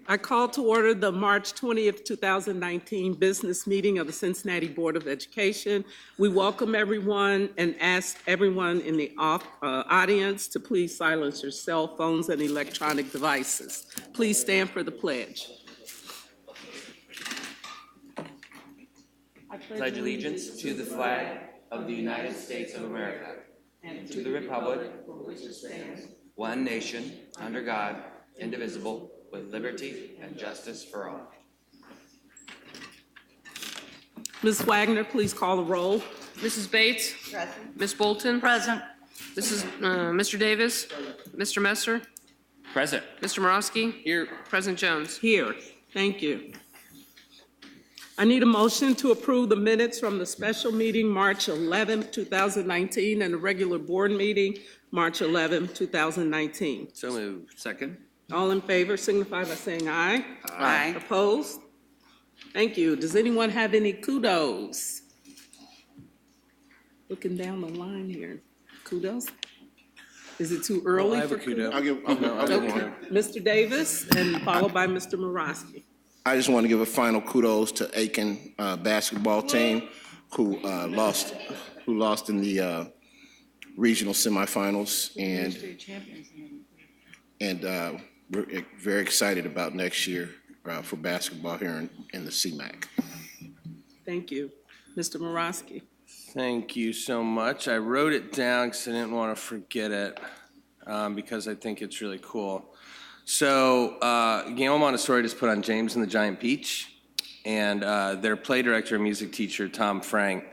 I call to order the March 20th, 2019 business meeting of the Cincinnati Board of Education. We welcome everyone and ask everyone in the audience to please silence your cell phones and electronic devices. Please stand for the pledge. I pledge allegiance to the flag of the United States of America and to the republic for which it stands, one nation, under God, indivisible, with liberty and justice for all. Ms. Wagner, please call the roll. Mrs. Bates? Present. Ms. Bolton? Present. Mr. Davis? Mr. Messer? Present. Mr. Morosky? Here. President Jones? Here. Thank you. I need a motion to approve the minutes from the special meeting March 11, 2019, and the regular board meeting March 11, 2019. So moved. Second. All in favor signify by saying aye. Aye. Opposed? Thank you. Does anyone have any kudos? Looking down the line here. Kudos? Is it too early for kudos? I'll give one. Mr. Davis, and followed by Mr. Morosky. I just want to give a final kudos to Aiken basketball team who lost in the regional semifinals, and we're very excited about next year for basketball here in the CMAC. Thank you. Mr. Morosky. Thank you so much. I wrote it down because I didn't want to forget it because I think it's really cool. So Gamble Montessori just put on James and the Giant Peach, and their play director and music teacher, Tom Frank,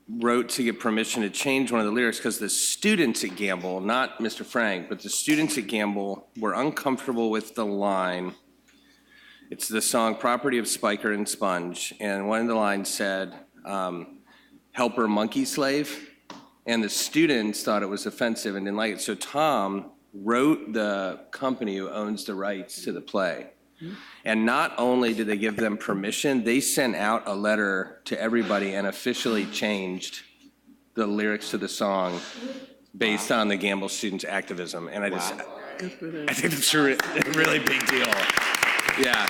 wrote to get permission to change one of the lyrics because the students at Gamble, not Mr. Frank, but the students at Gamble were uncomfortable with the line. It's the song Property of Spiker and Sponge, and one of the lines said, helper monkey slave, and the students thought it was offensive and didn't like it. So Tom wrote the company who owns the rights to the play. And not only did they give them permission, they sent out a letter to everybody and officially changed the lyrics to the song based on the Gamble students' activism. And I think it's a really big deal. Yeah.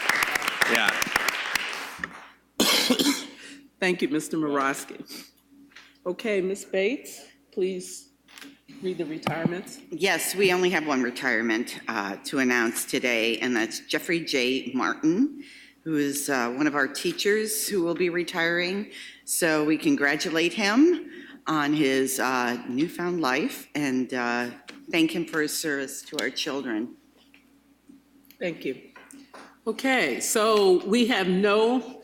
Thank you, Mr. Morosky. Okay, Ms. Bates, please read the retirements. Yes, we only have one retirement to announce today, and that's Jeffrey J. Martin, who is one of our teachers who will be retiring. So we congratulate him on his newfound life and thank him for his service to our children. Thank you. Okay, so we have no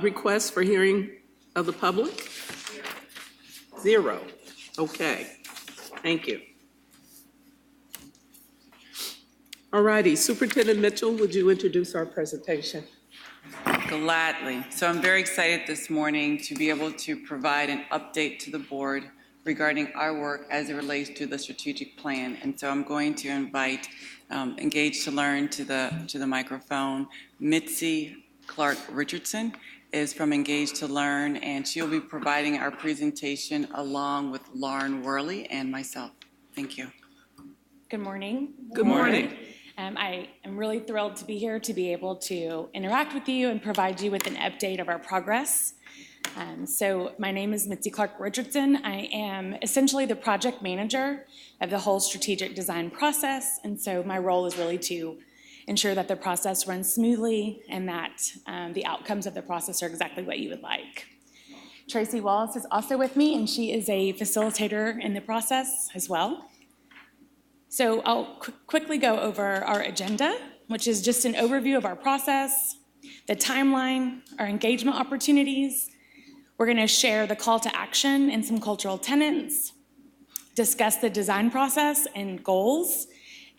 requests for hearing of the public? Zero. Okay. Thank you. All righty, Superintendent Mitchell, would you introduce our presentation? Gladly. So I'm very excited this morning to be able to provide an update to the board regarding our work as it relates to the strategic plan. And so I'm going to invite Engage to Learn to the microphone. Mitzi Clark Richardson is from Engage to Learn, and she'll be providing our presentation along with Lauren Worley and myself. Thank you. Good morning. Good morning. I am really thrilled to be here to be able to interact with you and provide you with an update of our progress. So my name is Mitzi Clark Richardson. I am essentially the project manager of the whole strategic design process, and so my role is really to ensure that the process runs smoothly and that the outcomes of the process are exactly what you would like. Tracy Wallace is also with me, and she is a facilitator in the process as well. So I'll quickly go over our agenda, which is just an overview of our process, the timeline, our engagement opportunities. We're going to share the call to action and some cultural tenets, discuss the design process and goals,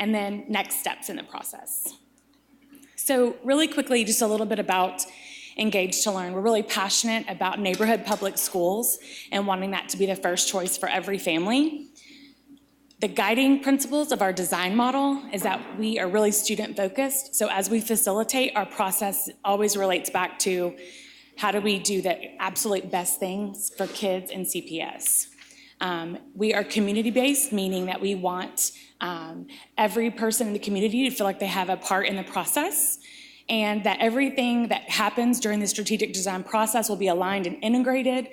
and then next steps in the process. So really quickly, just a little bit about Engage to Learn. We're really passionate about neighborhood public schools and wanting that to be the first choice for every family. The guiding principles of our design model is that we are really student focused. So as we facilitate, our process always relates back to how do we do the absolute best things for kids in CPS. We are community-based, meaning that we want every person in the community to feel like they have a part in the process, and that everything that happens during the strategic design process will be aligned and integrated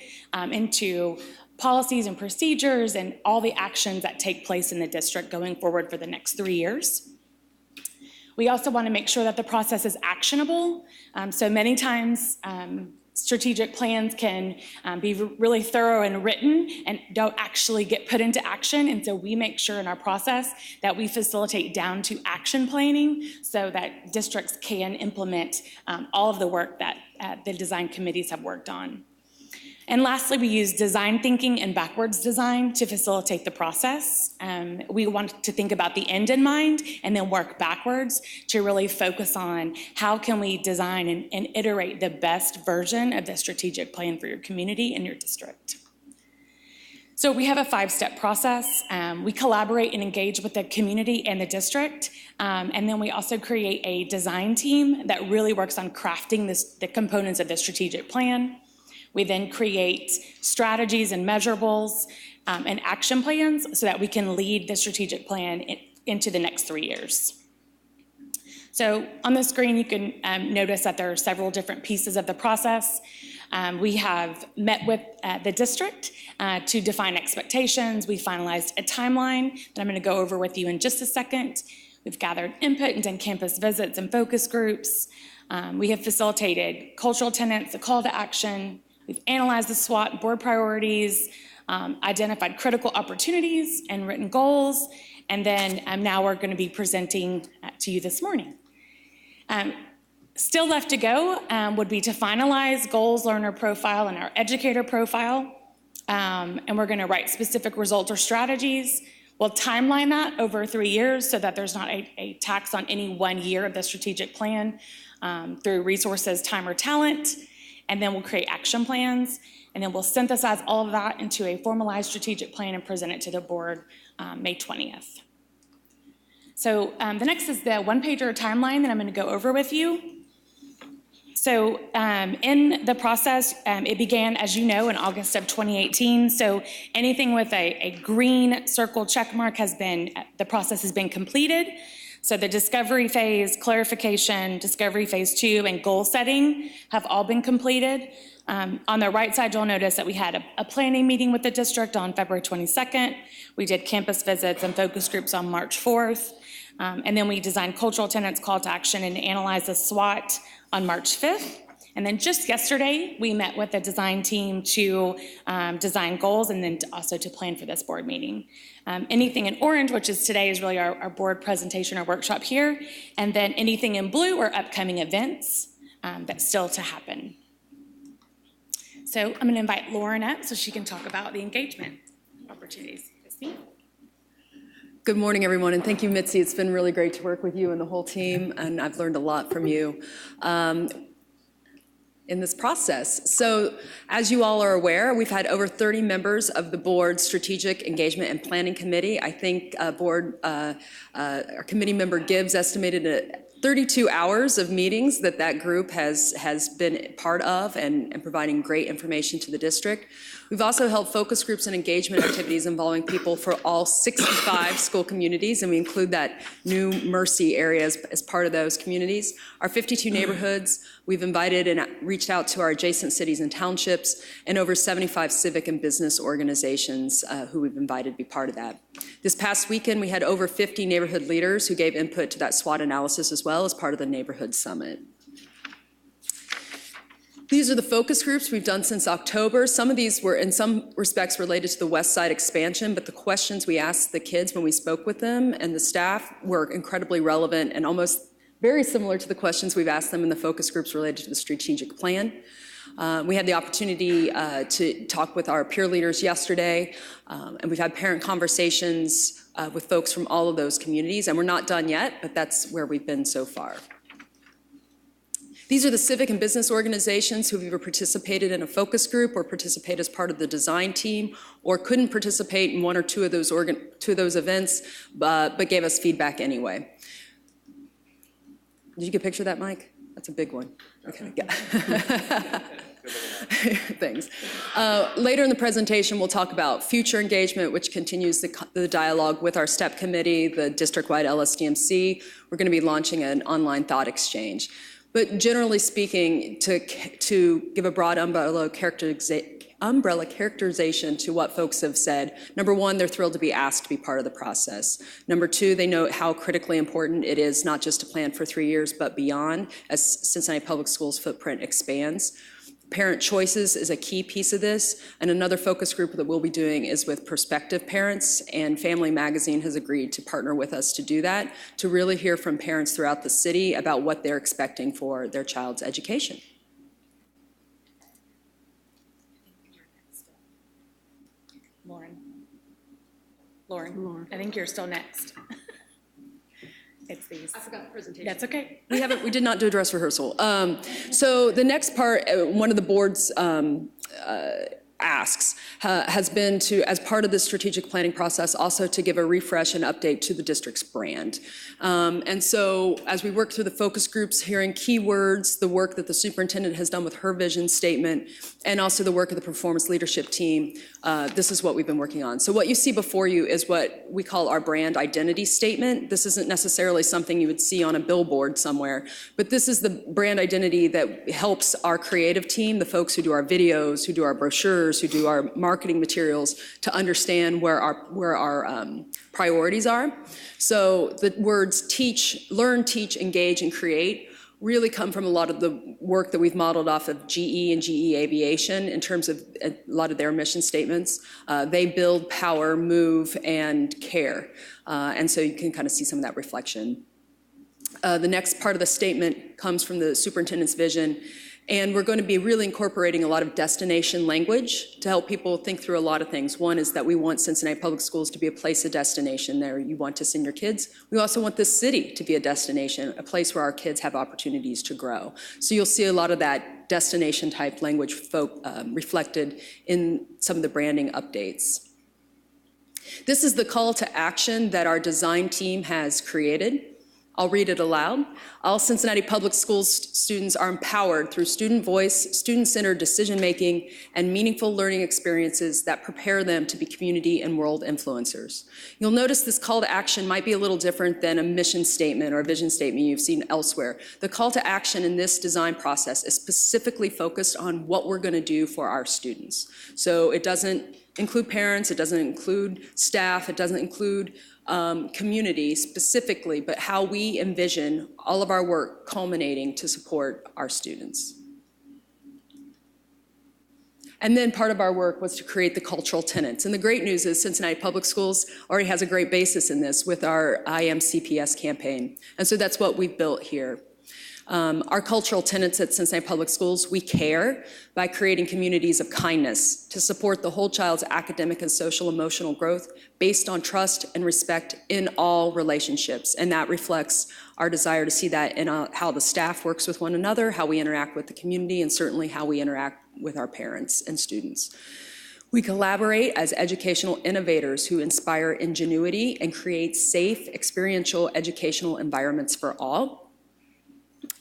into policies and procedures and all the actions that take place in the district going forward for the next 3 years. We also want to make sure that the process is actionable. So many times, strategic plans can be really thorough and written and don't actually get put into action. And so we make sure in our process that we facilitate down to action planning so that districts can implement all of the work that the design committees have worked on. And lastly, we use design thinking and backwards design to facilitate the process. We want to think about the end in mind and then work backwards to really focus on how can we design and iterate the best version of the strategic plan for your community and your district. So we have a 5-step process. We collaborate and engage with the community and the district. And then we also create a design team that really works on crafting the components of the strategic plan. We then create strategies and measurables and action plans so that we can lead the strategic plan into the next 3 years. So on the screen, you can notice that there are several different pieces of the process. We have met with the district to define expectations. We finalized a timeline that I'm going to go over with you in just a second. We've gathered input and done campus visits and focus groups. We have facilitated cultural tenets, a call to action. We've analyzed the SWOT board priorities, identified critical opportunities and written goals, and then now we're going to be presenting to you this morning. Still left to go would be to finalize goals, learner profile, and our educator profile, and we're going to write specific results or strategies. We'll timeline that over 3 years so that there's not a tax on any 1 year of the strategic plan through resources, time, or talent. And then we'll create action plans, and then we'll synthesize all of that into a formalized strategic plan and present it to the board May 20th. So the next is the one-pager timeline that I'm going to go over with you. So in the process, it began, as you know, in August of 2018. So anything with a green circle check mark the process has been completed. So the discovery phase, clarification, discovery phase 2, and goal setting have all been completed. On the right side, you'll notice that we had a planning meeting with the district on February 22nd. We did campus visits and focus groups on March 4th. And then we designed cultural tenets, call to action, and analyzed the SWOT on March 5th. And then just yesterday, we met with the design team to design goals and then also to plan for this board meeting. Anything in orange, which is today, is really our board presentation or workshop here. And then anything in blue are upcoming events that's still to happen. So I'm going to invite Lauren up so she can talk about the engagement opportunities. Christine? Good morning, everyone, and thank you, Mitzi. It's been really great to work with you and the whole team, and I've learned a lot from you in this process. So as you all are aware, we've had over 30 members of the board's Strategic Engagement and Planning Committee. I think our committee member Gibbs estimated at 32 hours of meetings that group has been part of and providing great information to the district. We've also held focus groups and engagement activities involving people for all 65 school communities, and we include that New Mercy area as part of those communities. Our 52 neighborhoods, we've invited and reached out to our adjacent cities and townships, and over 75 civic and business organizations who we've invited to be part of that. This past weekend, we had over 50 neighborhood leaders who gave input to that SWOT analysis as well as part of the Neighborhood Summit. These are the focus groups we've done since October. Some of these were in some respects related to the West Side expansion, but the questions we asked the kids when we spoke with them and the staff were incredibly relevant and almost very similar to the questions we've asked them in the focus groups related to the strategic plan. We had the opportunity to talk with our peer leaders yesterday, and we've had parent conversations with folks from all of those communities, and we're not done yet, but that's where we've been so far. These are the civic and business organizations who have either participated in a focus group or participate as part of the design team or couldn't participate in one or two of those events, but gave us feedback anyway. Did you get a picture of that, Mike? That's a big one. Okay. Yeah. Thanks. Later in the presentation, we'll talk about future engagement, which continues the dialogue with our STEP committee, the district-wide LSDMC. We're going to be launching an online thought exchange. But generally speaking, to give a broad umbrella characterization to what folks have said, number one, they're thrilled to be asked to be part of the process. Number two, they note how critically important it is not just to plan for 3 years, but beyond as Cincinnati Public Schools' footprint expands. Parent choices is a key piece of this, and another focus group that we'll be doing is with prospective parents, and Family Magazine has agreed to partner with us to do that, to really hear from parents throughout the city about what they're expecting for their child's education. Lauren, I think you're still next. It's these. I forgot the presentation. That's okay. We did not do a dress rehearsal. So the next part, one of the board's asks has been to, as part of the strategic planning process, also to give a refresh and update to the district's brand. And so as we work through the focus groups, hearing keywords, the work that the superintendent has done with her vision statement, and also the work of the performance leadership team, this is what we've been working on. So what you see before you is what we call our brand identity statement. This isn't necessarily something you would see on a billboard somewhere, but this is the brand identity that helps our creative team, the folks who do our videos, who do our brochures, who do our marketing materials, to understand where our priorities are. So the words teach, learn, teach, engage, and create really come from a lot of the work that we've modeled off of GE and GE Aviation in terms of a lot of their mission statements. They build, power, move, and care. And so you can kind of see some of that reflection. The next part of the statement comes from the superintendent's vision. And we're going to be really incorporating a lot of destination language to help people think through a lot of things. One is that we want Cincinnati Public Schools to be a place of destination there. You want to send your kids. We also want this city to be a destination, a place where our kids have opportunities to grow. So you'll see a lot of that destination type language reflected in some of the branding updates. This is the call to action that our design team has created. I'll read it aloud. All Cincinnati Public Schools students are empowered through student voice, student-centered decision-making, and meaningful learning experiences that prepare them to be community and world influencers. You'll notice this call to action might be a little different than a mission statement or a vision statement you've seen elsewhere. The call to action in this design process is specifically focused on what we're going to do for our students. So it doesn't include parents, it doesn't include staff, it doesn't include community specifically, but how we envision all of our work culminating to support our students. And then part of our work was to create the cultural tenets. And the great news is Cincinnati Public Schools already has a great basis in this with our I Am CPS campaign. And so that's what we've built here. Our cultural tenets at Cincinnati Public Schools, we care by creating communities of kindness to support the whole child's academic and social emotional growth based on trust and respect in all relationships. And that reflects our desire to see that in how the staff works with one another, how we interact with the community, and certainly how we interact with our parents and students. We collaborate as educational innovators who inspire ingenuity and create safe, experiential educational environments for all.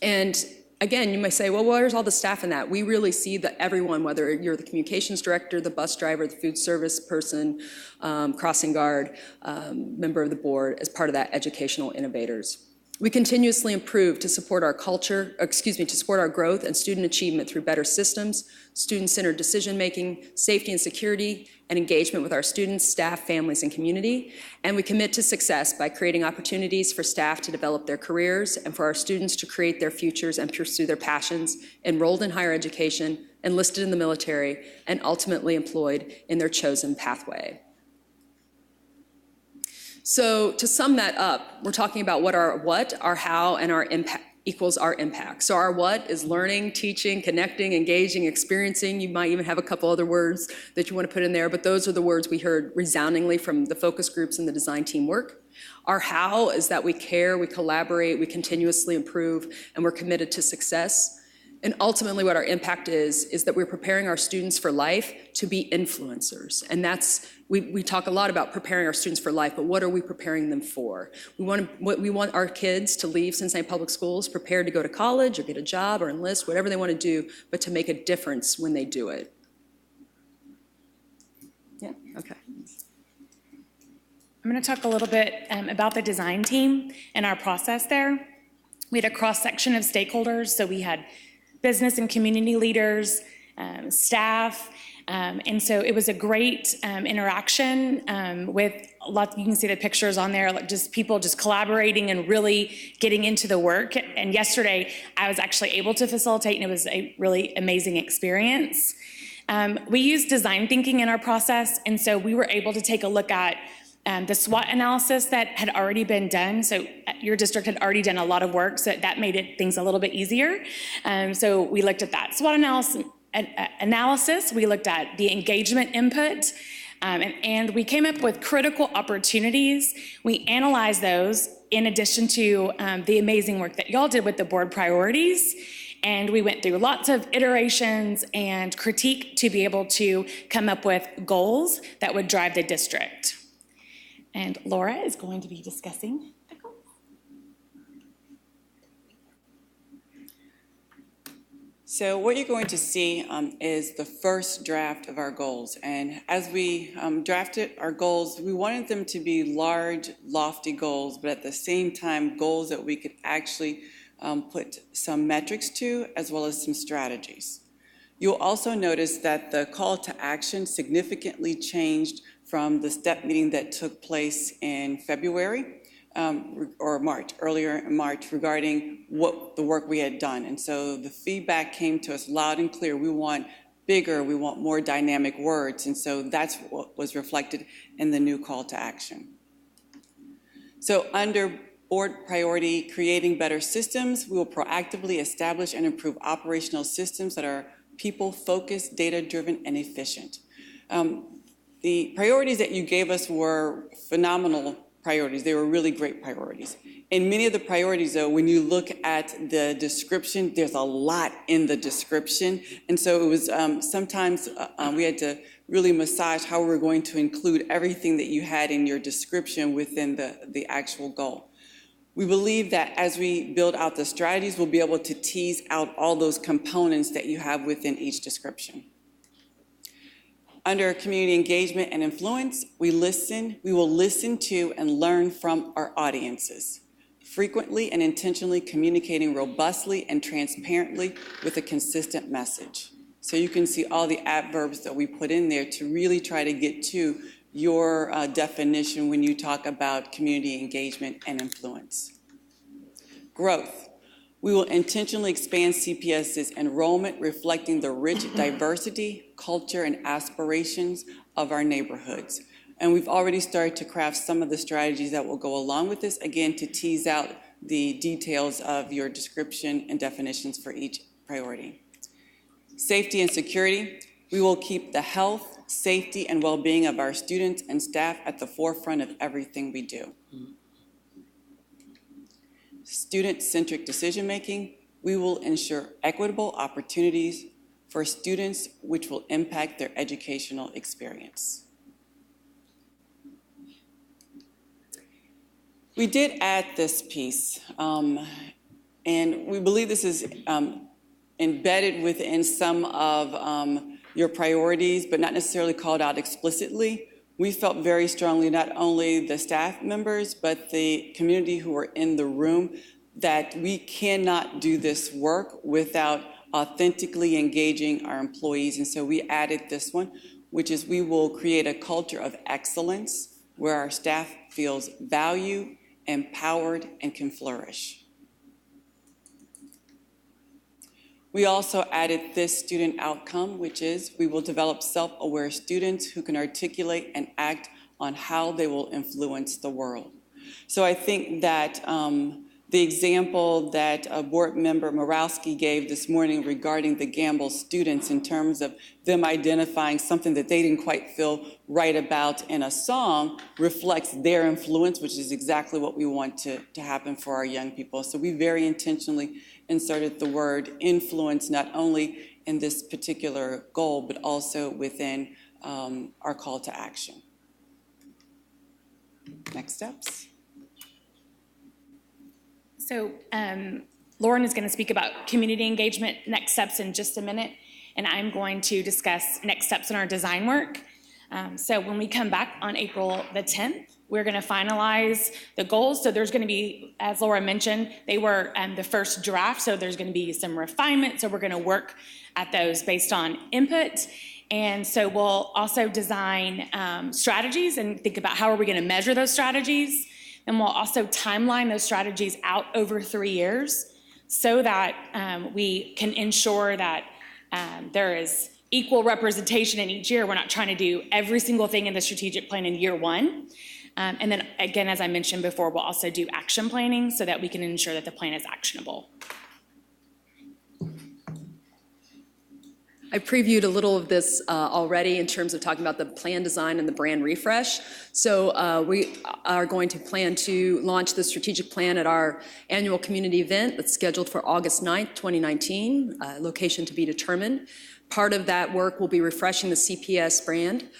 And again, you might say, well, where's all the staff in that? We really see that everyone, whether you're the communications director, the bus driver, the food service person, crossing guard, member of the board, as part of that educational innovators. We continuously improve to support our to support our growth and student achievement through better systems, student-centered decision-making, safety and security, and engagement with our students, staff, families, and community. And we commit to success by creating opportunities for staff to develop their careers and for our students to create their futures and pursue their passions, enrolled in higher education, enlisted in the military, and ultimately employed in their chosen pathway. So to sum that up, we're talking about our how, and our impact equals our impact. So our what is learning, teaching, connecting, engaging, experiencing. You might even have a couple other words that you want to put in there, but those are the words we heard resoundingly from the focus groups and the design team work. Our how is that we care, we collaborate, we continuously improve, and we're committed to success. And ultimately, what our impact is that we're preparing our students for life to be influencers. And that's, we talk a lot about preparing our students for life, but what are we preparing them for? We want our kids to leave Cincinnati Public Schools prepared to go to college or get a job or enlist, whatever they want to do, but to make a difference when they do it. Yeah, okay. I'm going to talk a little bit about the design team and our process there. We had a cross-section of stakeholders, so we had business and community leaders, staff, and so it was a great interaction with lots. You can see the pictures on there, like just people just collaborating and really getting into the work. And yesterday, I was actually able to facilitate, and it was a really amazing experience. We used design thinking in our process, and so we were able to take a look at the SWOT analysis that had already been done. So your district had already done a lot of work, so that made things a little bit easier. So we looked at that SWOT analysis. We looked at the engagement input, and we came up with critical opportunities. We analyzed those in addition to the amazing work that y'all did with the board priorities. And we went through lots of iterations and critique to be able to come up with goals that would drive the district. And Laura is going to be discussing the goals. So what you're going to see is the first draft of our goals. And as we drafted our goals, we wanted them to be large, lofty goals, but at the same time, goals that we could actually put some metrics to, as well as some strategies. You'll also notice that the call to action significantly changed from the STEP meeting that took place in February or March, earlier in March, regarding what the work we had done. And so the feedback came to us loud and clear. We want bigger, we want more dynamic words. And so that's what was reflected in the new call to action. So under board priority, creating better systems, we will proactively establish and improve operational systems that are people-focused, data-driven, and efficient. The priorities that you gave us were phenomenal priorities. They were really great priorities. In many of the priorities, though, when you look at the description, there's a lot in the description. And so it was sometimes we had to really massage how we were going to include everything that you had in your description within the actual goal. We believe that as we build out the strategies, we'll be able to tease out all those components that you have within each description. Under community engagement and influence, we will listen to and learn from our audiences, frequently and intentionally communicating robustly and transparently with a consistent message. So you can see all the adverbs that we put in there to really try to get to your definition when you talk about community engagement and influence. Growth. We will intentionally expand CPS's enrollment, reflecting the rich diversity, culture, and aspirations of our neighborhoods. And we've already started to craft some of the strategies that will go along with this, again, to tease out the details of your description and definitions for each priority. Safety and security. We will keep the health, safety, and well-being of our students and staff at the forefront of everything we do. Student-centric decision-making. We will ensure equitable opportunities for students, which will impact their educational experience. We did add this piece, and we believe this is embedded within some of your priorities, but not necessarily called out explicitly. We felt very strongly, not only the staff members, but the community who were in the room, that we cannot do this work without authentically engaging our employees. And so we added this one, which is we will create a culture of excellence where our staff feels valued, empowered, and can flourish. We also added this student outcome, which is we will develop self-aware students who can articulate and act on how they will influence the world. So I think that The example that Board Member Morowski gave this morning regarding the Gamble students in terms of them identifying something that they didn't quite feel right about in a song reflects their influence, which is exactly what we want to happen for our young people. So we very intentionally inserted the word influence not only in this particular goal, but also within our call to action. Next steps. So Lauren is going to speak about community engagement next steps in just a minute, and I'm going to discuss next steps in our design work. So when we come back on April the 10th, we're going to finalize the goals. So there's going to be, as Laura mentioned, they were the first draft, so there's going to be some refinement. So we're going to work at those based on input. And so we'll also design strategies and think about how are we going to measure those strategies. And we'll also timeline those strategies out over 3 years so that we can ensure that there is equal representation in each year. We're not trying to do every single thing in the strategic plan in year one. And then again, as I mentioned before, we'll also do action planning so that we can ensure that the plan is actionable. I previewed a little of this already in terms of talking about the plan design and the brand refresh. So we are going to plan to launch the strategic plan at our annual community event that's scheduled for August 9th, 2019, location to be determined. Part of that work will be refreshing the CPS brand.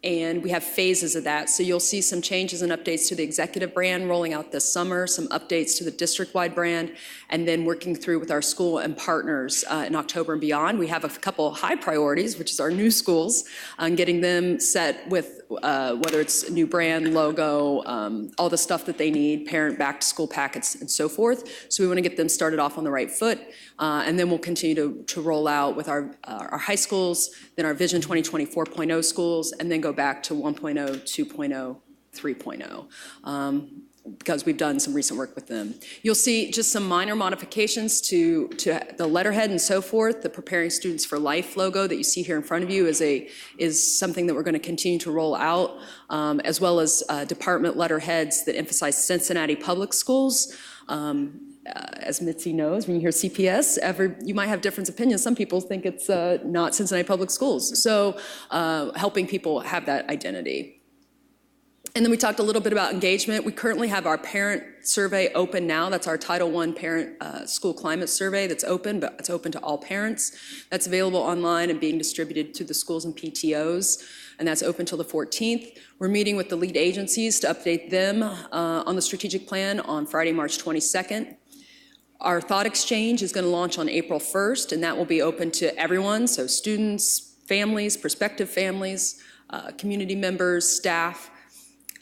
And we have phases of that. So you'll see some changes and updates to the executive brand rolling out this summer, some updates to the district-wide brand, and then working through with our school and partners in October and beyond. We have a couple high priorities, which is our new schools, and getting them set with whether it's a new brand, logo, all the stuff that they need, parent back-to-school packets, and so forth. So we want to get them started off on the right foot, and then we'll continue to roll out with our high schools, then our Vision 2020 4.0 schools, and then go back to 1.0, 2.0, 3.0, because we've done some recent work with them. You'll see just some minor modifications to the letterhead and so forth. The Preparing Students for Life logo that you see here in front of you is something that we're going to continue to roll out, as well as department letterheads that emphasize Cincinnati Public Schools. As Mitzi knows, when you hear CPS, you might have different opinions. Some people think it's not Cincinnati Public Schools. So helping people have that identity. And then we talked a little bit about engagement. We currently have our parent survey open now. That's our Title I parent school climate survey that's open, but it's open to all parents. That's available online and being distributed to the schools and PTOs, and that's open till the 14th. We're meeting with the lead agencies to update them on the strategic plan on Friday, March 22nd. Our thought exchange is going to launch on April 1st, and that will be open to everyone, so students, families, prospective families, community members, staff.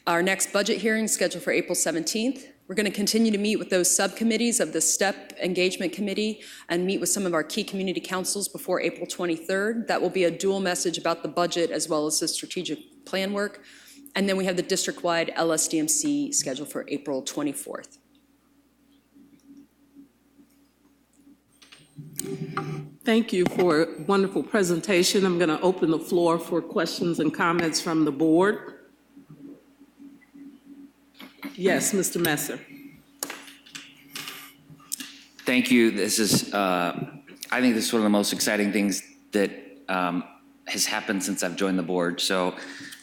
Our next budget hearing is scheduled for April 17th. We're going to continue to meet with those subcommittees of the STEP Engagement Committee and meet with some of our key community councils before April 23rd. That will be a dual message about the budget as well as the strategic plan work. And then we have the district-wide LSDMC scheduled for April 24th. Thank you for a wonderful presentation. I'm going to open the floor for questions and comments from the board. Yes, Mr. Messer. Thank you. This is, I think this is one of the most exciting things that has happened since I've joined the board. So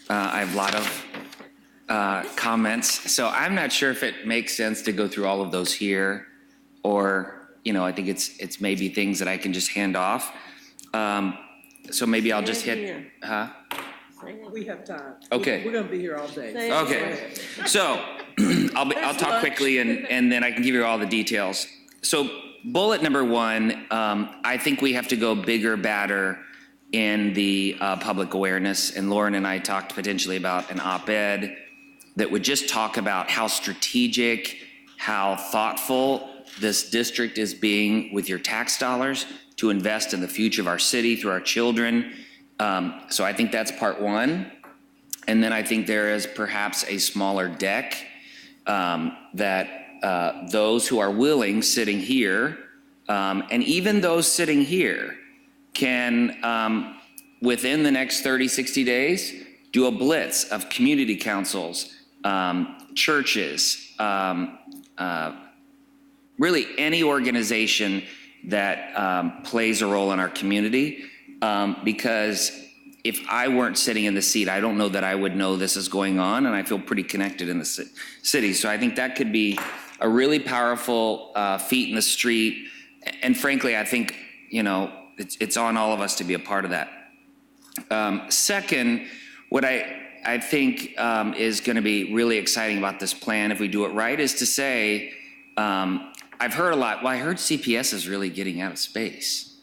I have a lot of comments. So I'm not sure if it makes sense to go through all of those here, or, you know, I think it's maybe things that I can just hand off. So maybe I'll just hit, huh? We have time. Okay. We're going to be here all day. Okay. So I'll talk quickly and then I can give you all the details. So bullet number one, I think we have to go bigger, badder in the public awareness. And Lauren and I talked potentially about an op-ed that would just talk about how strategic, how thoughtful this district is being with your tax dollars to invest in the future of our city through our children. So I think that's part one. And then I think there is perhaps a smaller deck that those who are willing sitting here, and even those sitting here, can, within the next 30, 60 days, do a blitz of community councils, churches, really any organization that plays a role in our community, because if I weren't sitting in the seat, I don't know that I would know this is going on, and I feel pretty connected in the city. So I think that could be a really powerful feet in the street. And frankly, I think, you know, it's on all of us to be a part of that. Second, what I think is going to be really exciting about this plan, if we do it right, is to say, I've heard a lot, well, I heard CPS is really getting out of space.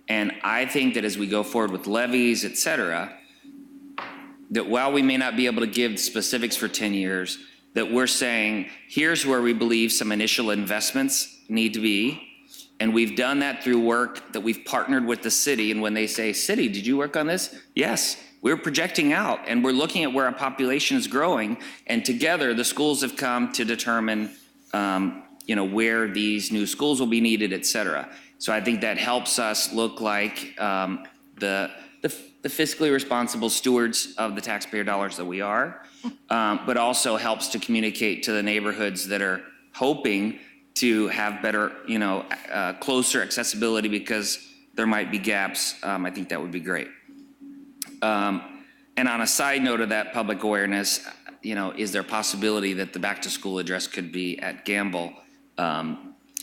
And I think that as we go forward with levies, et cetera, that while we may not be able to give specifics for 10 years, that we're saying, here's where we believe some initial investments need to be. And we've done that through work that we've partnered with the city. And when they say, city, did you work on this? Yes, we're projecting out and we're looking at where our population is growing. And together the schools have come to determine, you know, where these new schools will be needed, et cetera. So I think that helps us look like the fiscally responsible stewards of the taxpayer dollars that we are, but also helps to communicate to the neighborhoods that are hoping to have better, you know, closer accessibility because there might be gaps. I think that would be great. And on a side note of that public awareness, you know, is there a possibility that the back to school address could be at Gamble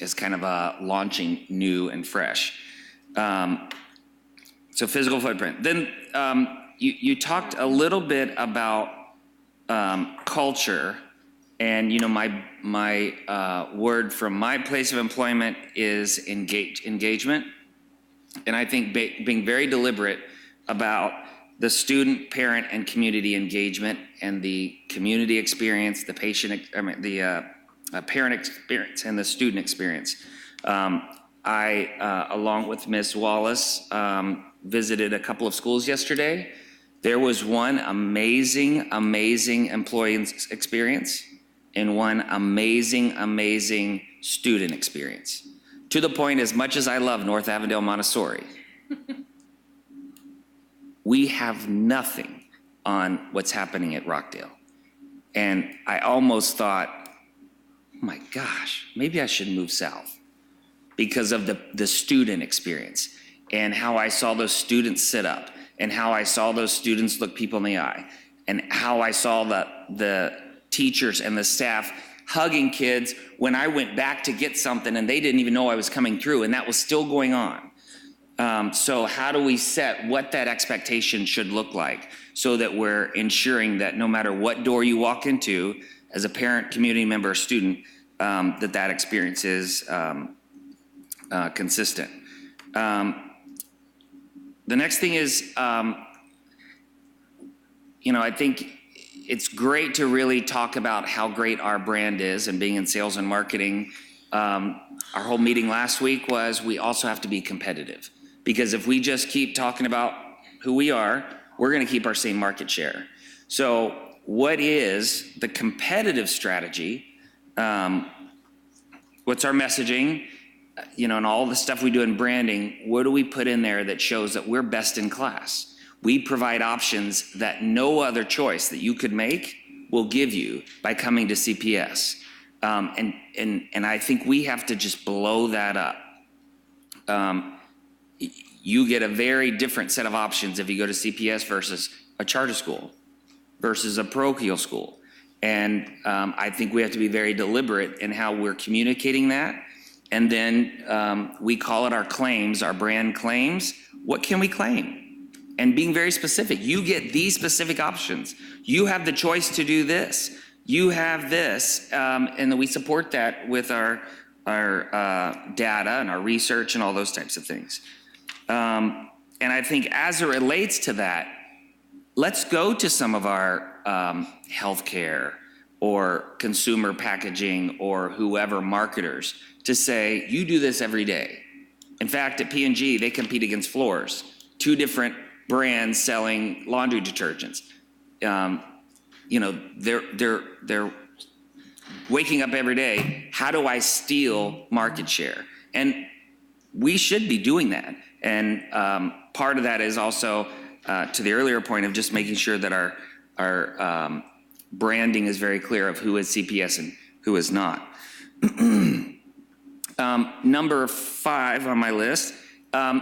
as kind of a launching new and fresh? So physical footprint. Then you talked a little bit about culture, and you know my word from my place of employment is engagement, and I think being very deliberate about the student, parent, and community engagement, and the community experience, the patient, the parent experience, and the student experience. I, along with Ms. Wallace, visited a couple of schools yesterday. There was one amazing employee experience and one amazing student experience. To the point, as much as I love North Avondale Montessori, we have nothing on what's happening at Rockdale. And I almost thought, oh my gosh, maybe I should move south because of the student experience and how I saw those students sit up and how I saw those students look people in the eye and how I saw the teachers and the staff hugging kids when I went back to get something and they didn't even know I was coming through, and that was still going on. So how do we set what that expectation should look like so that we're ensuring that no matter what door you walk into as a parent, community member, or student, that experience is consistent. The next thing is, you know, I think it's great to really talk about how great our brand is, and being in sales and marketing. Our whole meeting last week was we also have to be competitive, because if we just keep talking about who we are, we're going to keep our same market share. So what is the competitive strategy? What's our messaging? You know, and all the stuff we do in branding, what do we put in there that shows that we're best in class? We provide options that no other choice that you could make will give you by coming to CPS. And I think we have to just blow that up. You get a very different set of options if you go to CPS versus a charter school, versus a parochial school. And I think we have to be very deliberate in how we're communicating that. And then we call it our claims, our brand claims. What can we claim? And being very specific. You get these specific options. You have the choice to do this. You have this. And then we support that with our data and our research and all those types of things. And I think as it relates to that, let's go to some of our healthcare or consumer packaging or whoever marketers to say, you do this every day. In fact, at P&G, they compete against Floors, two different brands selling laundry detergents. You know, they're waking up every day, how do I steal market share? And we should be doing that. And part of that is also, to the earlier point of just making sure that our branding is very clear of who is CPS and who is not. Number 5 on my list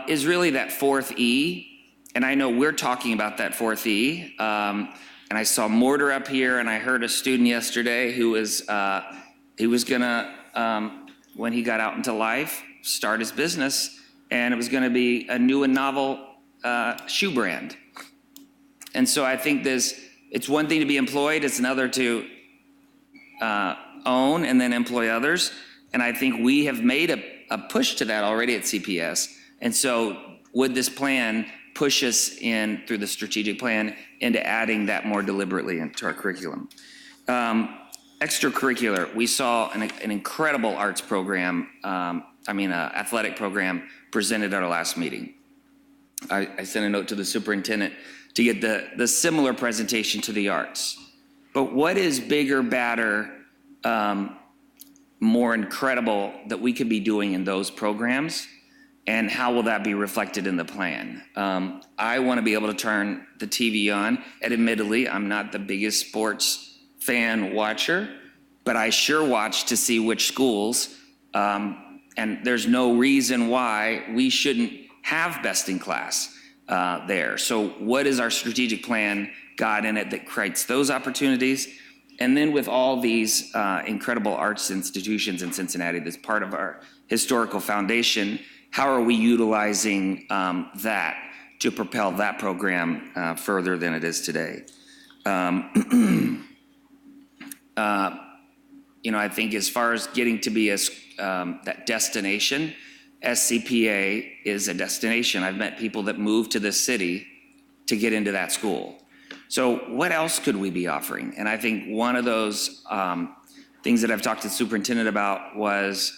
is really that fourth E. And I know we're talking about that fourth E. And I saw Mortar up here, and I heard a student yesterday who was gonna, when he got out into life, start his business, and it was gonna be a new and novel shoe brand. And so I think it's one thing to be employed, it's another to own and then employ others. And I think we have made a push to that already at CPS. And so would this plan push us in, through the strategic plan, into adding that more deliberately into our curriculum? Extracurricular, we saw an incredible arts program, athletic program presented at our last meeting. I sent a note to the superintendent to get the similar presentation to the arts. But what is bigger, badder, more incredible that we could be doing in those programs, and how will that be reflected in the plan? I want to be able to turn the TV on, and admittedly, I'm not the biggest sports fan watcher, but I sure watch to see which schools, and there's no reason why we shouldn't have best in class there. So what is our strategic plan got in it that creates those opportunities? And then with all these incredible arts institutions in Cincinnati, that's part of our historical foundation, how are we utilizing that to propel that program further than it is today? I think as far as getting to be that destination, SCPA is a destination. I've met people that moved to this city to get into that school. So what else could we be offering? And I think one of those things that I've talked to the superintendent about was,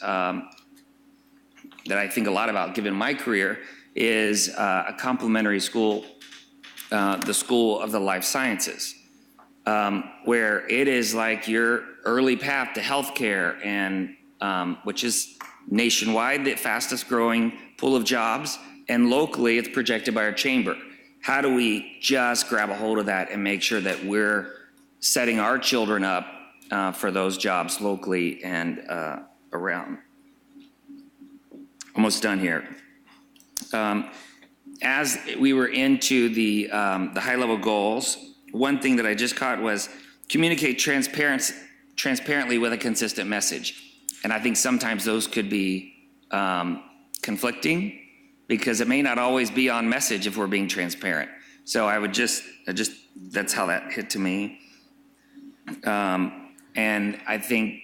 that I think a lot about given my career, is a complementary school, the School of the Life Sciences, where it is like your early path to healthcare, and which is nationwide, the fastest growing pool of jobs, and locally it's projected by our chamber. How do we just grab a hold of that and make sure that we're setting our children up for those jobs locally and around? Almost done here. As we were into the high-level goals, one thing that I just caught was communicate transparently with a consistent message. And I think sometimes those could be conflicting, because it may not always be on message if we're being transparent. So I would that's how that hit to me. And I think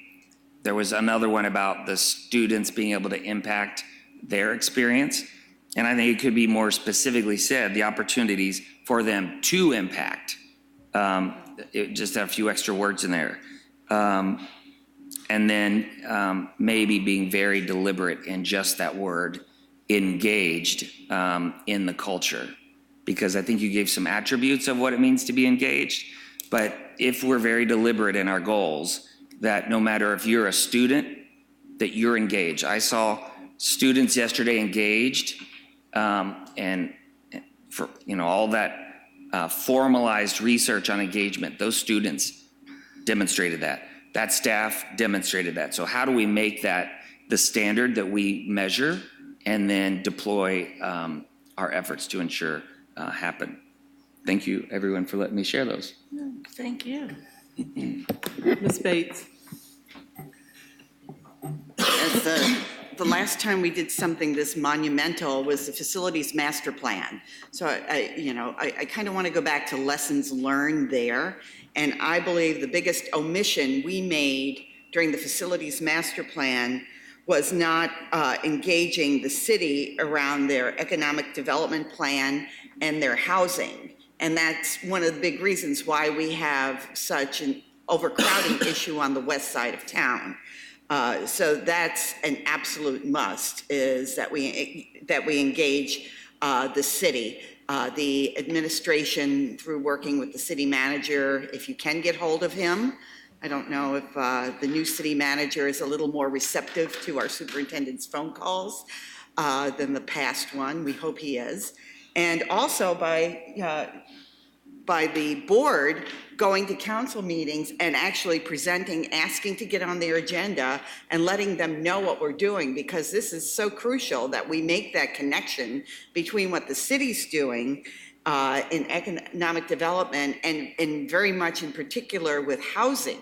there was another one about the students being able to impact their experience. And I think it could be more specifically said, the opportunities for them to impact. It just have a few extra words in there. And then maybe being very deliberate in just that word, engaged in the culture. Because I think you gave some attributes of what it means to be engaged. But if we're very deliberate in our goals, that no matter if you're a student, that you're engaged. I saw students yesterday engaged, and for all that formalized research on engagement, those students demonstrated that. That staff demonstrated that. So how do we make that the standard that we measure and then deploy our efforts to ensure happen? Thank you, everyone, for letting me share those. Thank you. Ms. Bates. The last time we did something this monumental was the facilities master plan. So I kind of want to go back to lessons learned there. And I believe the biggest omission we made during the facilities master plan was not engaging the city around their economic development plan and their housing. And that's one of the big reasons why we have such an overcrowding issue on the west side of town. So that's an absolute must, is that we engage the city, the administration through working with the city manager, if you can get hold of him. I don't know if the new city manager is a little more receptive to our superintendent's phone calls than the past one. We hope he is. And also by by the board going to council meetings and actually presenting, asking to get on their agenda and letting them know what we're doing, because this is so crucial that we make that connection between what the city's doing in economic development and very much in particular with housing,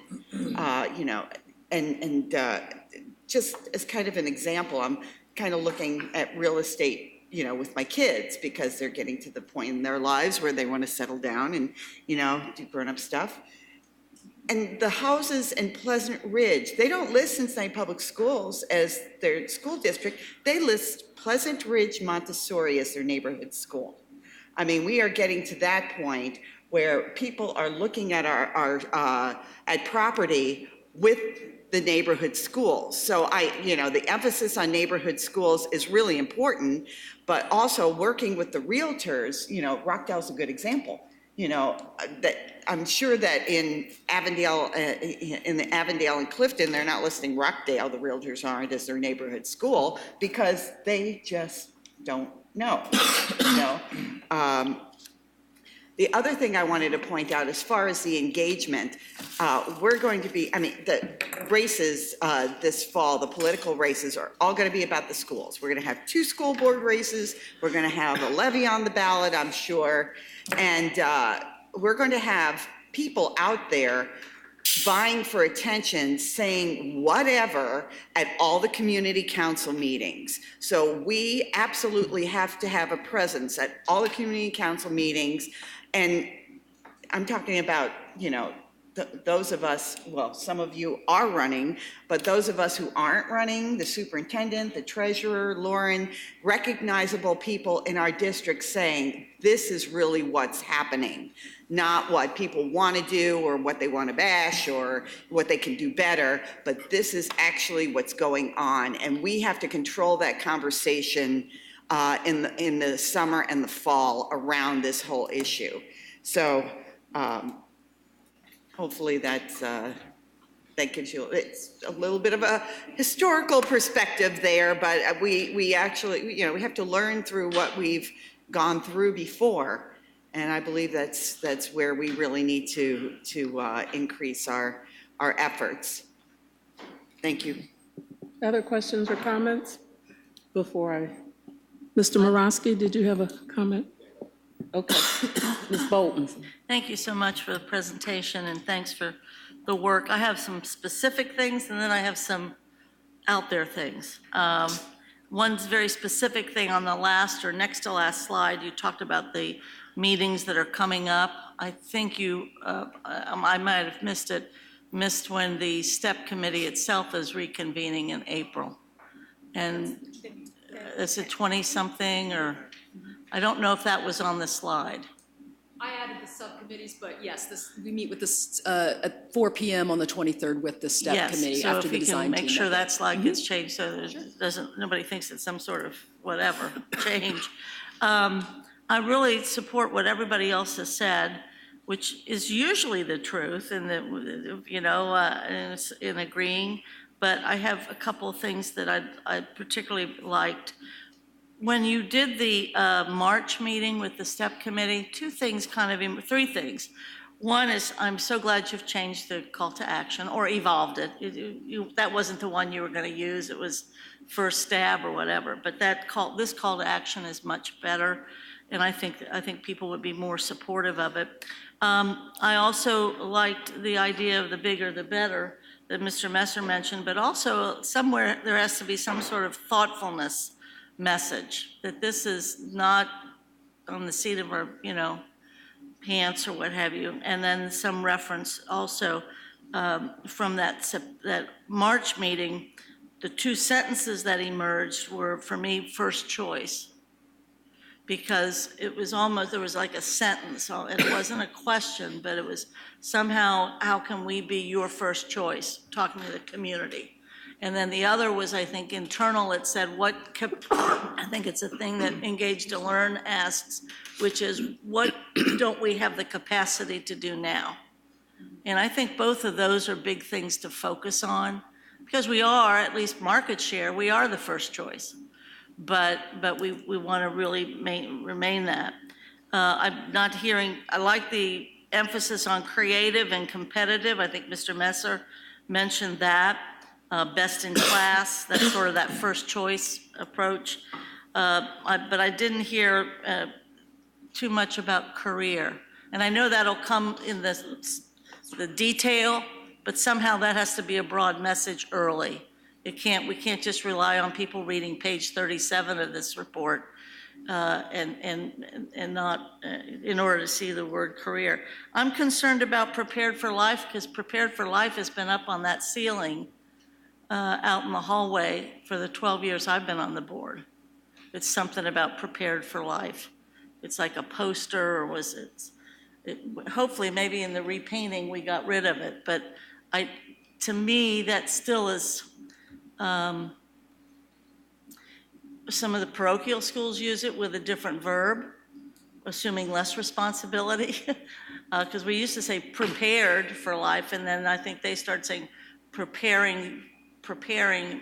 just as kind of an example, I'm kind of looking at real estate, with my kids, because they're getting to the point in their lives where they want to settle down and, do grown-up stuff. And the houses in Pleasant Ridge, they don't list Cincinnati Public Schools as their school district. They list Pleasant Ridge Montessori as their neighborhood school. I mean, we are getting to that point where people are looking at at property with the neighborhood schools. So the emphasis on neighborhood schools is really important, but also working with the realtors, Rockdale's a good example. That I'm sure that in Avondale, in the Avondale and Clifton, they're not listing Rockdale, the realtors aren't, as their neighborhood school, because they just don't know, The other thing I wanted to point out, as far as the engagement, we're going to be, the races this fall, the political races are all going to be about the schools. We're going to have 2 school board races. We're going to have a levy on the ballot, I'm sure. And we're going to have people out there vying for attention, saying whatever at all the community council meetings. So we absolutely have to have a presence at all the community council meetings. And I'm talking about, those of us, well, some of you are running, but those of us who aren't running, the superintendent, the treasurer, Lauren, recognizable people in our district saying, this is really what's happening, not what people want to do or what they want to bash or what they can do better, but this is actually what's going on. And we have to control that conversation in the summer and the fall around this whole issue. So hopefully that gives you, it's a little bit of a historical perspective there, but we actually, we have to learn through what we've gone through before. And I believe that's where we really need to increase our efforts. Thank you. Other questions or comments before Mr. Morosky, did you have a comment? Okay. Ms. Bolton. Thank you so much for the presentation, and thanks for the work. I have some specific things, and then I have some out there things. One's very specific thing on the last or next to last slide. You talked about the meetings that are coming up. I think I might have missed when the STEP committee itself is reconvening in April. And is it 20-something, or I don't know if that was on the slide. I added the subcommittees, but yes, we meet with this at 4 p.m. on the 23rd with the STEP committee after the design team. Yes, so if you can make sure that slide gets changed so nobody thinks it's some sort of whatever change. I really support what everybody else has said, which is usually the truth, and in agreeing. But I have a couple of things that I particularly liked. When you did the March meeting with the STEP committee, 3 things. One is, I'm so glad you've changed the call to action or evolved it. That wasn't the one you were going to use. It was first stab or whatever. But this call to action is much better, and I think people would be more supportive of it. I also liked the idea of the bigger the better that Mr. Messer mentioned, but also somewhere there has to be some sort of thoughtfulness message, that this is not on the seat of our, pants or what have you. And then some reference also from that March meeting, the 2 sentences that emerged were, for me, first choice. Because it was there was like a sentence, and it wasn't a question, but it was somehow, how can we be your first choice, talking to the community. And then the other was, I think, internal. It said, I think it's a thing that Engage to Learn asks, which is, what don't we have the capacity to do now? And I think both of those are big things to focus on, because we are, at least market share, we are the first choice. But we want to really remain that. I'm not hearing, I like the emphasis on creative and competitive. I think Mr. Messer mentioned that. Best in class, that's sort of that first choice approach. But I didn't hear too much about career. And I know that'll come in the detail, but somehow that has to be a broad message early. We can't just rely on people reading page 37 of this report and not, in order to see the word career. I'm concerned about Prepared for Life, because Prepared for Life has been up on that ceiling out in the hallway for the 12 years I've been on the board. It's something about Prepared for Life. It's like a poster, or was it, hopefully maybe in the repainting we got rid of it, but to me, that still is, some of the parochial schools use it with a different verb, assuming less responsibility. Because we used to say prepared for life, and then I think they started saying preparing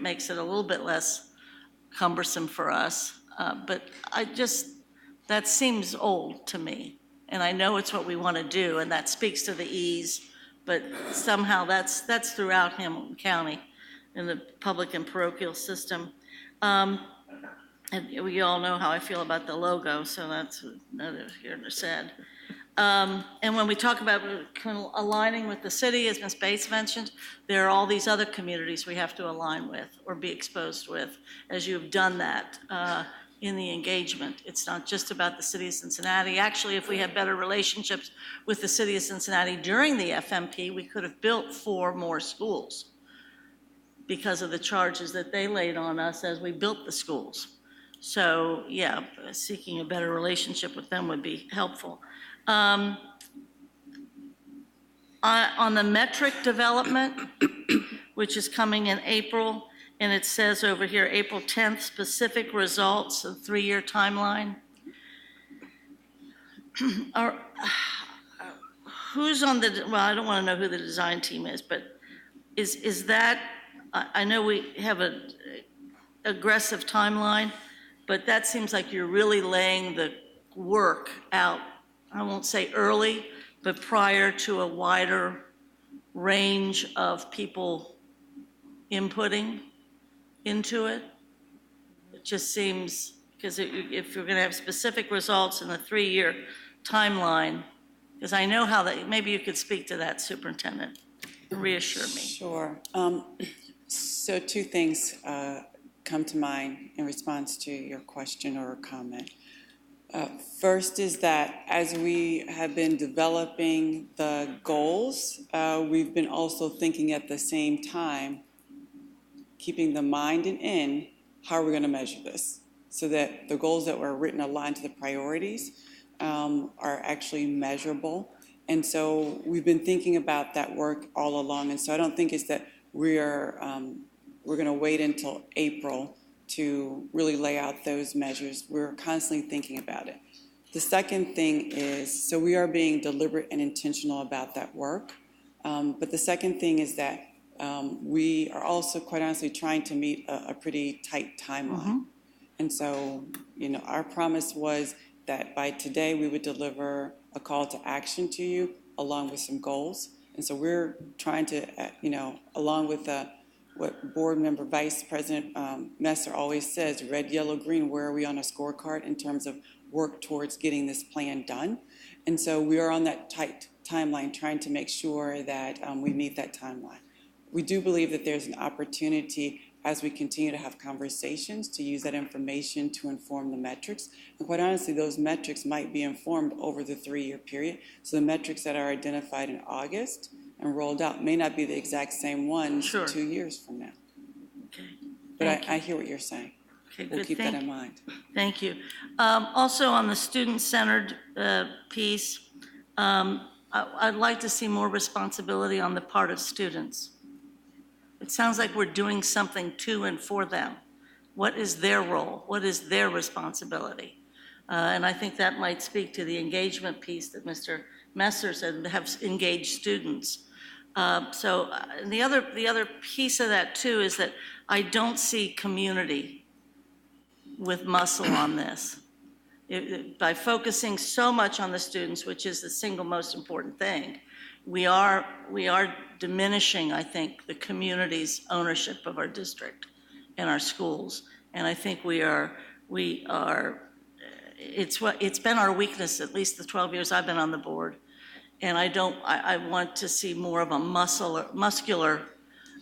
makes it a little bit less cumbersome for us. But that seems old to me. And I know it's what we want to do, and that speaks to the ease, but somehow that's throughout Hamilton County in the public and parochial system. And we all know how I feel about the logo, so that's neither here nor said. And when we talk about aligning with the city, as Ms. Bates mentioned, there are all these other communities we have to align with or be exposed with, as you've done that in the engagement. It's not just about the city of Cincinnati. Actually, if we had better relationships with the city of Cincinnati during the FMP, we could have built 4 more schools because of the charges that they laid on us as we built the schools. So, yeah, seeking a better relationship with them would be helpful. On the metric development, which is coming in April, and it says over here, April 10th, specific results, a 3-year timeline. Who's on well, I don't want to know who the design team is, but is that, I know we have an aggressive timeline, but that seems like you're really laying the work out, I won't say early, but prior to a wider range of people inputting into it. It just seems, because if you're going to have specific results in the 3-year timeline, because I know how that, maybe you could speak to that, Superintendent, and reassure me. Sure. So 2 things come to mind in response to your question or comment. First is that as we have been developing the goals, we've been also thinking at the same time, keeping the mind and in, how are we going to measure this? So that the goals that were written aligned to the priorities are actually measurable. And so we've been thinking about that work all along. And so I don't think it's that we're going to wait until April to really lay out those measures. We're constantly thinking about it. The second thing is, so we are being deliberate and intentional about that work. But the second thing is that we are also, quite honestly, trying to meet a pretty tight timeline. And so, our promise was that by today we would deliver a call to action to you along with some goals. And so we're trying to, along with what Board Member Vice President Messer always says, red, yellow, green, where are we on a scorecard in terms of work towards getting this plan done? And so we are on that tight timeline trying to make sure that we meet that timeline. We do believe that there's an opportunity as we continue to have conversations to use that information to inform the metrics. And quite honestly, those metrics might be informed over the 3-year period. So the metrics that are identified in August and rolled out may not be the exact same ones Sure. 2 years from now. Okay. But I hear what you're saying. Okay, We'll good. keep that in mind. Thank you. Also, on the student-centered piece, I'd like to see more responsibility on the part of students. It sounds like we're doing something to and for them. What is their role? What is their responsibility? And I think that might speak to the engagement piece that Mr. Messer said, have engaged students. So the other piece of that too is that I don't see community with muscle on this. by focusing so much on the students, which is the single most important thing, we are diminishing, I think, the community's ownership of our district and our schools. And I think it's been our weakness, at least the 12 years I've been on the board. And I want to see more of a muscular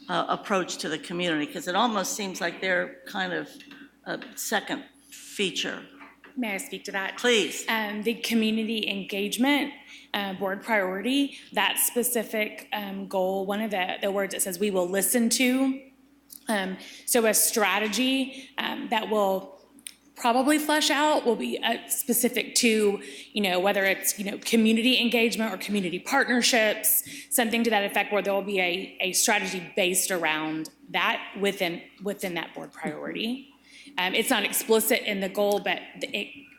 approach to the community, because it almost seems like they're kind of a second feature. May I speak to that? Please. The community engagement board priority, that specific goal, one of the words it says we will listen to. So a strategy that will probably flesh out will be specific to, whether it's, community engagement or community partnerships, something to that effect, where there will be a strategy based around that within that board priority. It's not explicit in the goal, but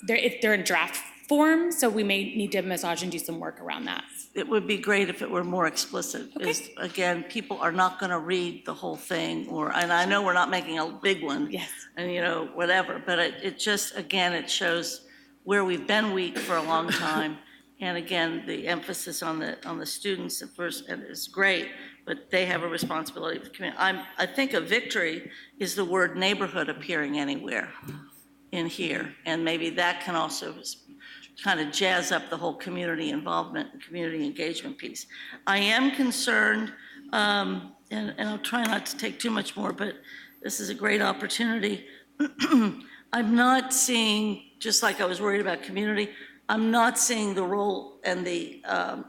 they're in draft form, so we may need to massage and do some work around that. It would be great if it were more explicit. Okay. Again, people are not going to read the whole thing, and I know we're not making a big one. Yes. And, whatever, but it just, again, it shows where we've been weak for a long time. And again, the emphasis on the students at first is great, but they have a responsibility for the community. I think a victory is the word neighborhood appearing anywhere in here, and maybe that can also kind of jazz up the whole community involvement and community engagement piece. I am concerned, and I'll try not to take too much more, but this is a great opportunity. I'm not seeing, just like I was worried about community, I'm not seeing the role and the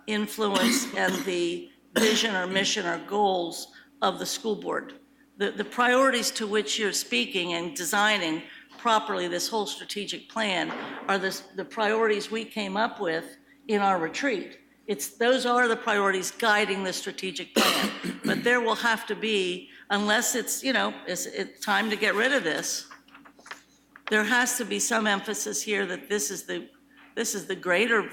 influence and the vision or mission or goals of the school board. The priorities to which you're speaking and designing properly this whole strategic plan are the priorities we came up with in our retreat. Those are the priorities guiding the strategic plan. But there will have to be, unless it's time to get rid of this, there has to be some emphasis here that this is the greater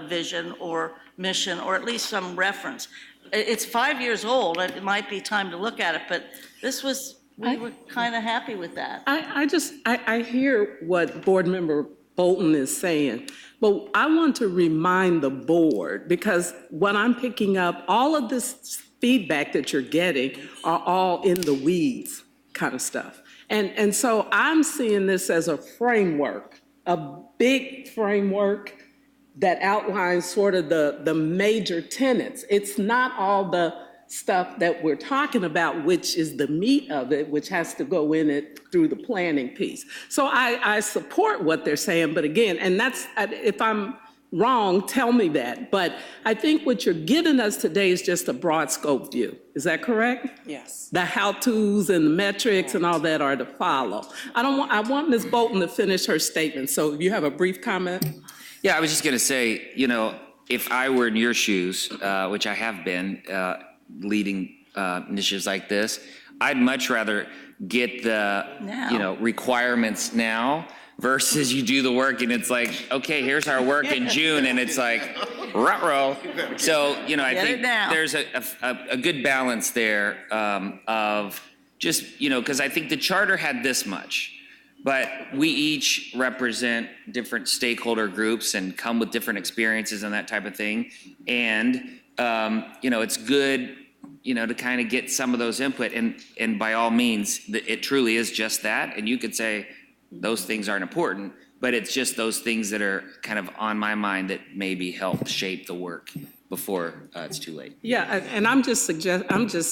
vision or mission, or at least some reference. It's 5 years old. It might be time to look at it, but we were kind of happy with that. I hear what Board Member Bolton is saying, but I want to remind the board, because what I'm picking up, all of this feedback that you're getting are all in the weeds kind of stuff. And so I'm seeing this as a framework, a big framework that outlines sort of the major tenets. It's not all the stuff that we're talking about, which is the meat of it, which has to go in it through the planning piece. So I support what they're saying, but again, and that's, if I'm wrong, tell me that. But I think what you're giving us today is just a broad scope view. Is that correct? Yes. The how-tos and the metrics and all that are to follow. I want Ms. Bolton to finish her statement. So you have a brief comment? Yeah, I was just going to say, if I were in your shoes, which I have been, leading initiatives like this, I'd much rather get the requirements now versus you do the work and it's like, okay, here's our work in June, and it's like, ruh-roh. So, I think there's a good balance there of just, because I think the charter had this much, but we each represent different stakeholder groups and come with different experiences and that type of thing. And, it's good, to kind of get some of those input, and by all means, it truly is just that. And you could say those things aren't important, but it's just those things that are kind of on my mind that maybe help shape the work before it's too late. Yeah, and I'm just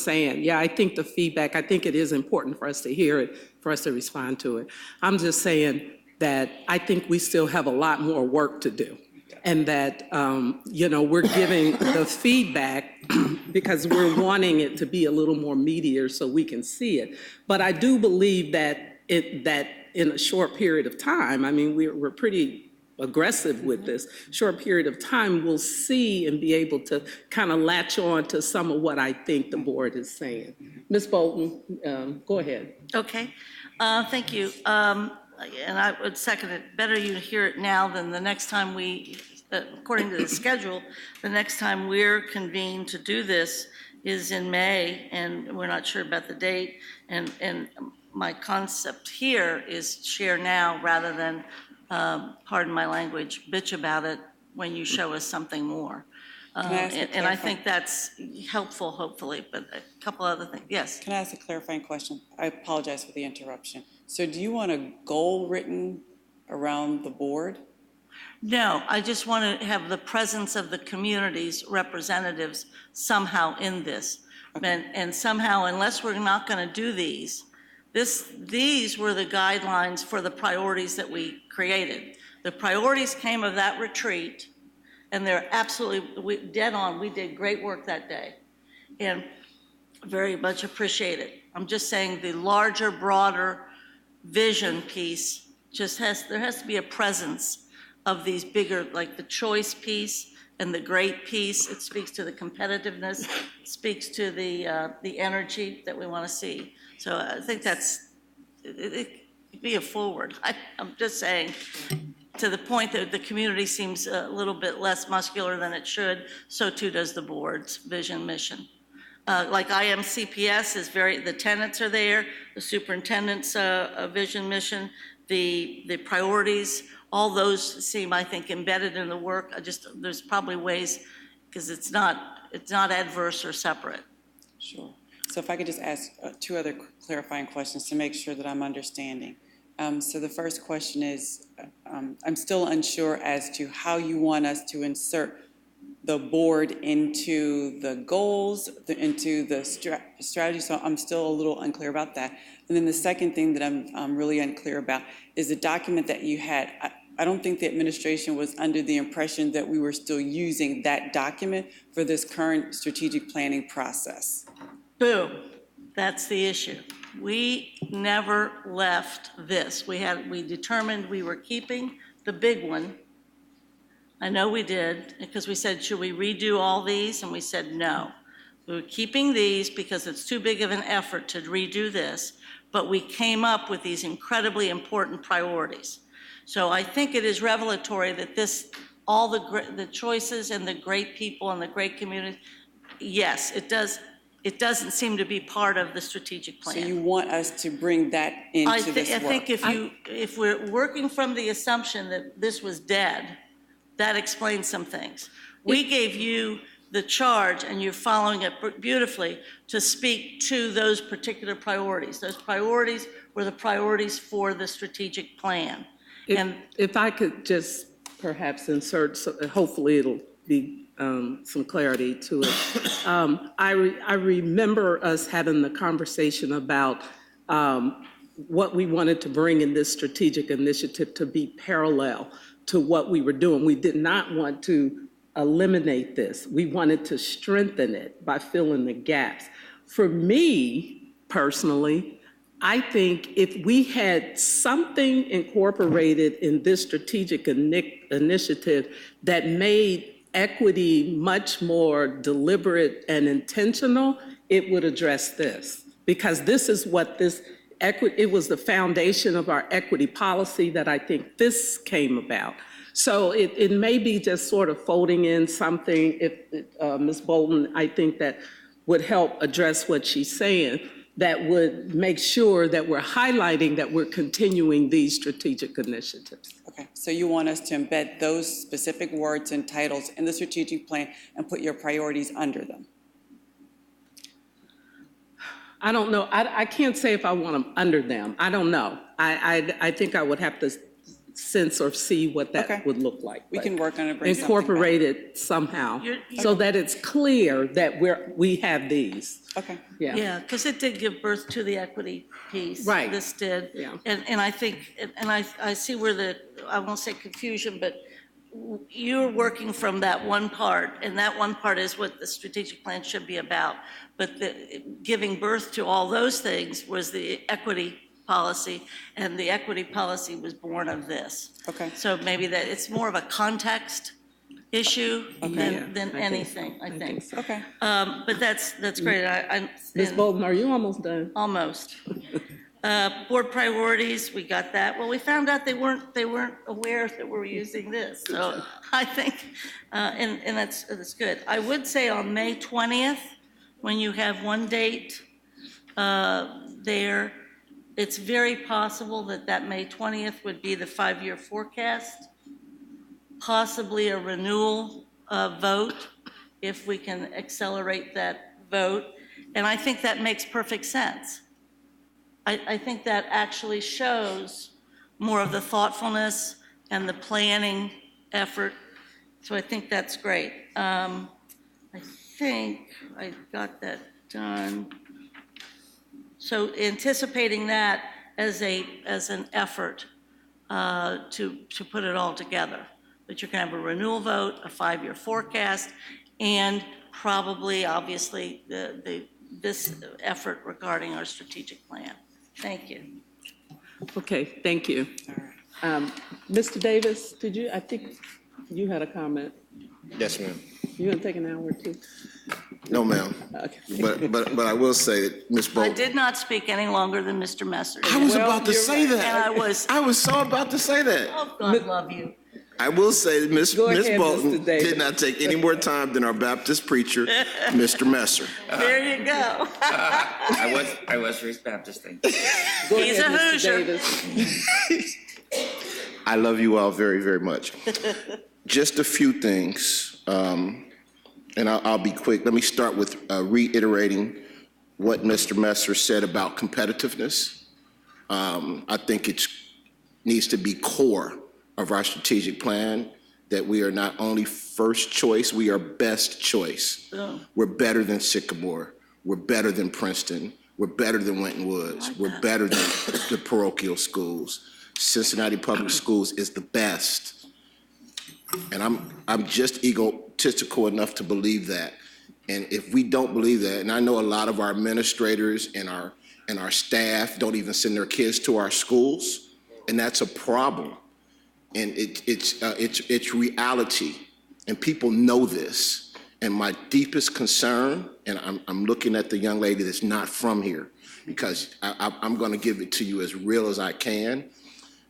saying, yeah, I think the feedback, I think it is important for us to hear it, for us to respond to it. I'm just saying that I think we still have a lot more work to do. And that, we're giving the feedback because we're wanting it to be a little more meatier so we can see it. But I do believe that in a short period of time, I mean, we're pretty aggressive with this, short period of time, we'll see and be able to kind of latch on to some of what I think the board is saying. Ms. Bolton, go ahead. Okay, thank you. And I would second it. Better you hear it now than the next time according to the schedule, the next time we're convened to do this is in May, and we're not sure about the date. And my concept here is share now rather than pardon my language, bitch about it when you show us something more. I ask a And I clarifying- think that's helpful, hopefully, but a couple other things. Yes? Can I ask a clarifying question? I apologize for the interruption. So do you want a goal written around the board? No, I just want to have the presence of the community's representatives somehow in this. And somehow, unless we're not going to do these were the guidelines for the priorities that we created. The priorities came of that retreat, and they're absolutely dead on. We did great work that day, and very much appreciated. I'm just saying the larger, broader vision piece there has to be a presence of these bigger, like the choice piece and the great piece. It speaks to the competitiveness, speaks to the energy that we want to see. So I think it could be a forward. I'm just saying, to the point that the community seems a little bit less muscular than it should, so too does the board's vision mission. Like CPS is the tenets are there, the superintendent's vision mission, the priorities, all those seem, I think, embedded in the work. There's probably ways, because it's not adverse or separate. Sure. So if I could just ask two other clarifying questions to make sure that I'm understanding. So the first question is, I'm still unsure as to how you want us to insert the board into the goals, into the strategy. So I'm still a little unclear about that. And then the second thing that I'm really unclear about is the document that you had. I don't think the administration was under the impression that we were still using that document for this current strategic planning process. Boom. That's the issue. We never left this. We determined we were keeping the big one. I know we did, because we said, should we redo all these? And we said, no. We were keeping these because it's too big of an effort to redo this, but we came up with these incredibly important priorities. So I think it is revelatory that all the choices and the great people and the great community, yes, it does. It doesn't seem to be part of the strategic plan. So you want us to bring that into this work? I think if we're working from the assumption that this was dead, that explains some things. We gave you the charge, and you're following it beautifully, to speak to those particular priorities. Those priorities were the priorities for the strategic plan. If I could just perhaps insert, hopefully it'll be some clarity to it. I remember us having the conversation about what we wanted to bring in this strategic initiative to be parallel to what we were doing. We did not want to eliminate this. We wanted to strengthen it by filling the gaps. For me, personally, I think if we had something incorporated in this strategic initiative that made equity much more deliberate and intentional, it would address this. Because this is what it was the foundation of our equity policy that I think this came about. So it may be just sort of folding in something, Ms. Bolton, I think that would help address what she's saying, that would make sure that we're highlighting that we're continuing these strategic initiatives. Okay, so you want us to embed those specific words and titles in the strategic plan and put your priorities under them? I don't know. I can't say if I want them under them. I don't know. I think I would have to sense or see what that would look like. We can work on it, bring something back. Incorporate it somehow so that it's clear that we have these. Okay. Yeah, because it did give birth to the equity piece. Right. This did. Yeah. And I think, and I see where I won't say confusion, but you're working from that one part, and that one part is what the strategic plan should be about. But giving birth to all those things was the equity policy, and the equity policy was born of this. Okay. So maybe that it's more of a context issue than anything, I think. So. Okay. But that's great. Ms. Bolton, are you almost done? Almost. Board priorities, we got that. Well, we found out they weren't aware that we're using this. So I think, and that's good. I would say on May 20th, when you have one date there, it's very possible that that May 20th would be the 5-year forecast, possibly a renewal vote, if we can accelerate that vote. And I think that makes perfect sense. I think that actually shows more of the thoughtfulness and the planning effort. So I think that's great. I think I got that done. So anticipating that as an effort to put it all together, that you're going to have a renewal vote, a 5-year forecast, and probably, obviously, this effort regarding our strategic plan. Thank you. Okay, thank you. Mr. Davis, I think you had a comment. Yes, ma'am. You gonna take an hour or two? No, ma'am. Okay. But I will say that Ms. I Bolton. did not speak any longer than Mr. Messer. I was Well, about to you're say right. that. And I was so about to say that. oh, God love you. I will say that Ms. Go ahead, Bolton Mr. Davis. did not take any more time than our Baptist preacher, Mr. Messer. There you go. I was raised Baptist, thank you. Go He's ahead, a Mr. Hoosier. Davis. I love you all very, very much. Just a few things, and I'll be quick. Let me start with reiterating what Mr. Messer said about competitiveness. I think it needs to be core of our strategic plan, that we are not only first choice, we are best choice. Oh. We're better than Sycamore. We're better than Princeton. We're better than Winton Woods. We're better than the parochial schools. Cincinnati Public Schools is the best. And I'm just egotistical enough to believe that. And if we don't believe that, and I know a lot of our administrators and our staff don't even send their kids to our schools, and that's a problem. And it's reality, and people know this. And my deepest concern, and I'm looking at the young lady that's not from here, because I'm going to give it to you as real as I can.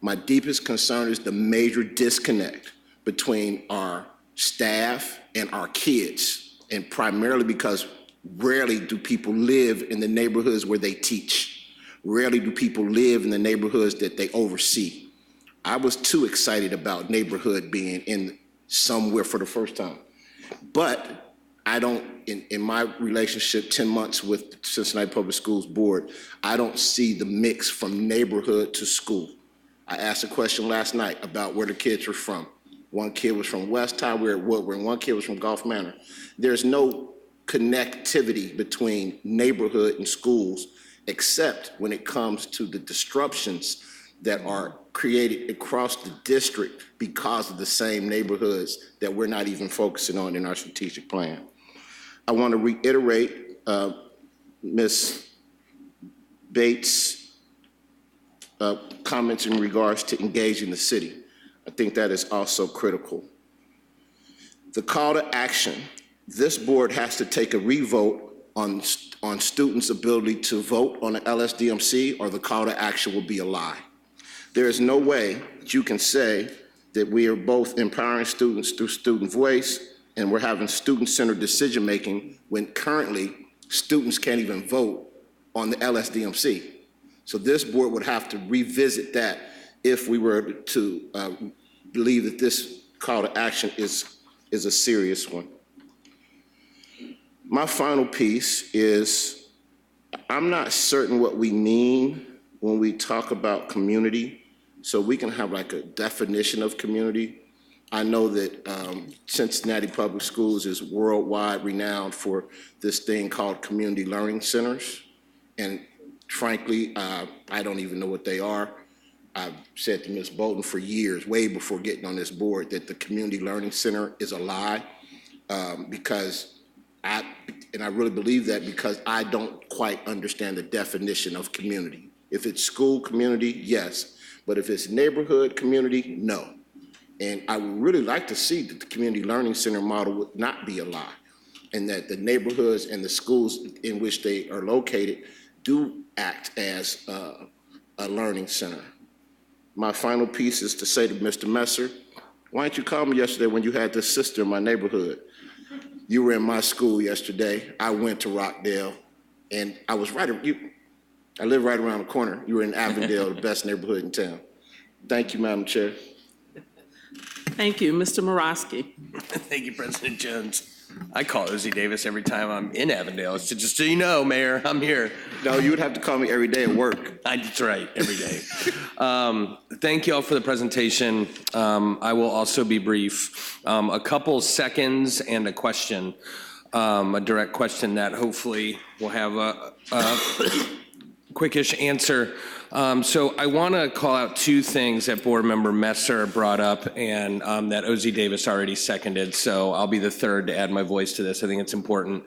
My deepest concern is the major disconnect between our staff and our kids, and primarily because rarely do people live in the neighborhoods where they teach. Rarely do people live in the neighborhoods that they oversee. I was too excited about neighborhood being in somewhere for the first time. But I don't, in my relationship, 10 months with the Cincinnati Public Schools Board, I don't see the mix from neighborhood to school. I asked a question last night about where the kids were from. One kid was from West High, we're at Woodward, and one kid was from Gulf Manor. There's no connectivity between neighborhood and schools, except when it comes to the disruptions that are created across the district because of the same neighborhoods that we're not even focusing on in our strategic plan. I want to reiterate Ms. Bates' comments in regards to engaging the city. I think that is also critical. The call to action, this board has to take a revote on students' ability to vote on the LSDMC, or the call to action will be a lie. There is no way that you can say that we are both empowering students through student voice and we're having student-centered decision-making when currently students can't even vote on the LSDMC. So this board would have to revisit that if we were to believe that this call to action is a serious one. My final piece is, I'm not certain what we mean when we talk about community, so we can have like a definition of community. I know that Cincinnati Public Schools is worldwide renowned for this thing called community learning centers. And frankly, I don't even know what they are. I've said to Ms. Bolton for years, way before getting on this board, that the community learning center is a lie, because I really believe that because I don't quite understand the definition of community. If it's school community, yes. But if it's neighborhood community, no. And I would really like to see that the community learning center model would not be a lie, and that the neighborhoods and the schools in which they are located do act as a learning center. My final piece is to say to Mr. Messer, why didn't you call me yesterday when you had this sister in my neighborhood? You were in my school yesterday. I went to Rockdale, and I was right. I live right around the corner. You were in Avondale, the best neighborhood in town. Thank you, Madam Chair. Thank you. Mr. Morosky. Thank you, President Jones. I call Ozzie Davis every time I'm in Avondale. So just so you know, Mayor, I'm here. No, you would have to call me every day at work. That's right, every day. Thank you all for the presentation. I will also be brief. A couple seconds and a question, a direct question that hopefully will have a quickish answer. So I want to call out two things that Board Member Messer brought up and that Ozzie Davis already seconded. So I'll be the third to add my voice to this. I think it's important,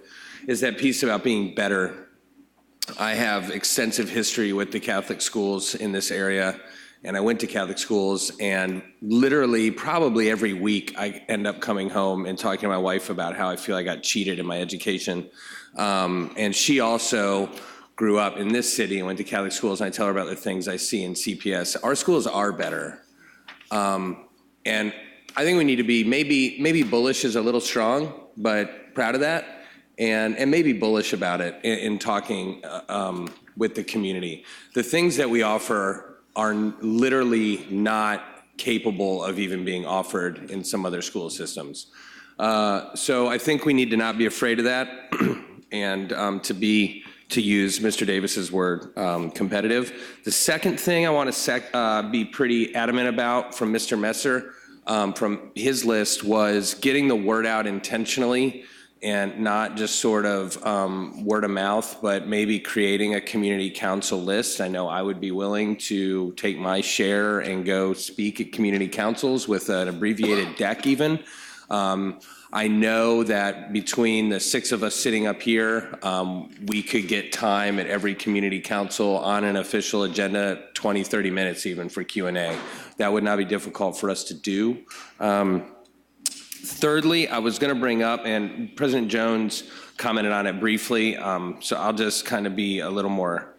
is that piece about being better. I have extensive history with the Catholic schools in this area, and I went to Catholic schools, and literally probably every week I end up coming home and talking to my wife about how I feel I got cheated in my education. And she also grew up in this city and went to Catholic schools, and I tell her about the things I see in CPS. Our schools are better. And I think we need to be, maybe bullish is a little strong, but proud of that, and maybe bullish about it in talking with the community. The things that we offer are literally not capable of even being offered in some other school systems. So I think we need to not be afraid of that and to use Mr. Davis's word, competitive. The second thing I want to be pretty adamant about from Mr. Messer, from his list, was getting the word out intentionally and not just sort of word of mouth, but maybe creating a community council list. I know I would be willing to take my share and go speak at community councils with an abbreviated deck even. I know that between the six of us sitting up here, we could get time at every community council on an official agenda, 20, 30 minutes even for Q&A. That would not be difficult for us to do. Thirdly, I was going to bring up, and President Jones commented on it briefly, so I'll just kind of be a little more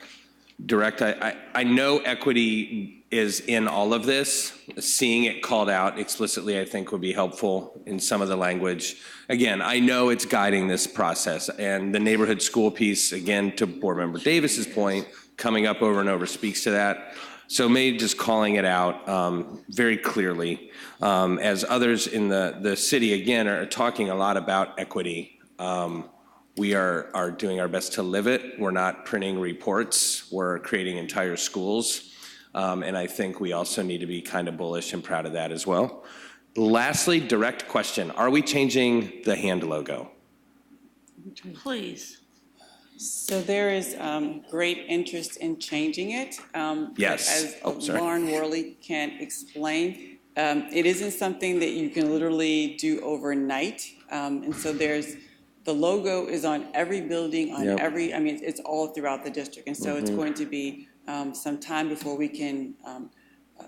direct. I know equity is in all of this. Seeing it called out explicitly, I think, would be helpful in some of the language. Again, I know it's guiding this process, and the neighborhood school piece, again, to Board Member Davis's point, coming up over and over speaks to that. So maybe just calling it out very clearly, as others in the city, again, are talking a lot about equity. We are doing our best to live it. We're not printing reports. We're creating entire schools. And I think we also need to be kind of bullish and proud of that as well. Lastly, direct question. Are we changing the hand logo? Please. So there is great interest in changing it. Yes. As Lauren Worley can explain, it isn't something that you can literally do overnight. And so the logo is on every building, on every, I mean, it's all throughout the district. And so it's going to be some time before we can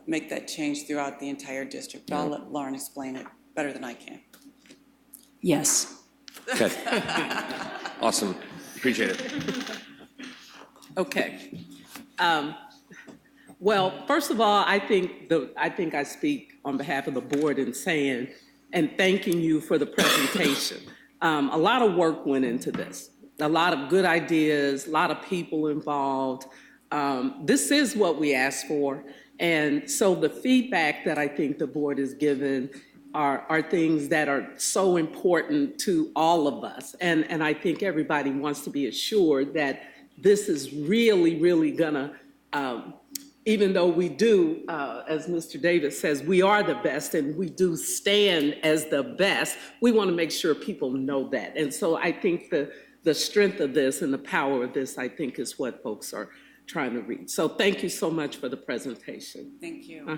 make that change throughout the entire district. But I'll let Lauren explain it better than I can. Yes. Okay. Awesome. Appreciate it. Okay. Well, first of all, I think I speak on behalf of the board in saying and thanking you for the presentation. A lot of work went into this. A lot of good ideas, a lot of people involved. This is what we asked for. And so the feedback that I think the board has given are things that are so important to all of us. And I think everybody wants to be assured that this is really, really gonna, even though we do, as Mr. Davis says, we are the best and we do stand as the best, we wanna make sure people know that. And so I think the strength of this and the power of this, I think, is what folks are trying to read. So thank you so much for the presentation. Thank you.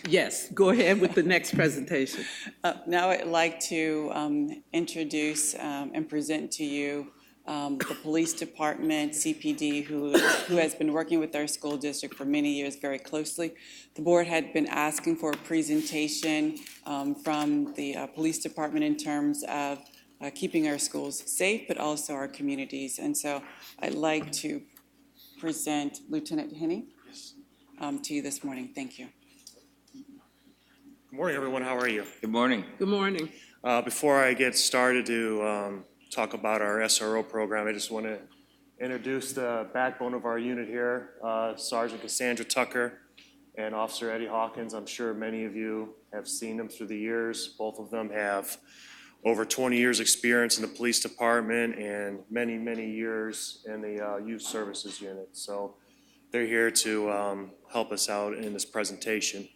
Yes, go ahead with the next presentation. Now I'd like to introduce and present to you the police department, CPD, who has been working with our school district for many years very closely. The board had been asking for a presentation from the police department in terms of keeping our schools safe, but also our communities. And so I'd like to present Lieutenant Henney to you this morning. Thank you. Good morning, everyone. How are you? Good morning. Good morning. Before I get started to talk about our SRO program, I just want to introduce the backbone of our unit here, Sergeant Cassandra Tucker and Officer Eddie Hawkins. I'm sure many of you have seen them through the years. Both of them have over 20 years' experience in the police department and many, many years in the youth services unit. So they're here to help us out in this presentation.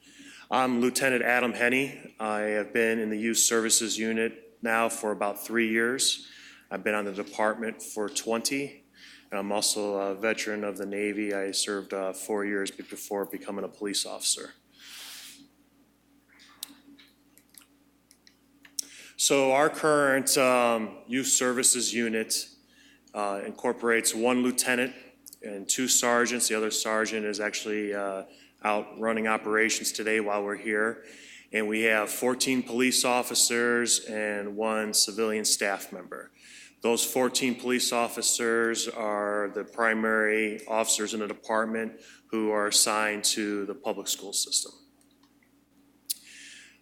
I'm Lieutenant Adam Henney. I have been in the Youth Services Unit now for about 3 years. I've been on the department for 20. And I'm also a veteran of the Navy. I served 4 years before becoming a police officer. So our current Youth Services Unit incorporates 1 lieutenant and 2 sergeants. The other sergeant is actually out running operations today while we're here. And we have 14 police officers and 1 civilian staff member. Those 14 police officers are the primary officers in the department who are assigned to the public school system.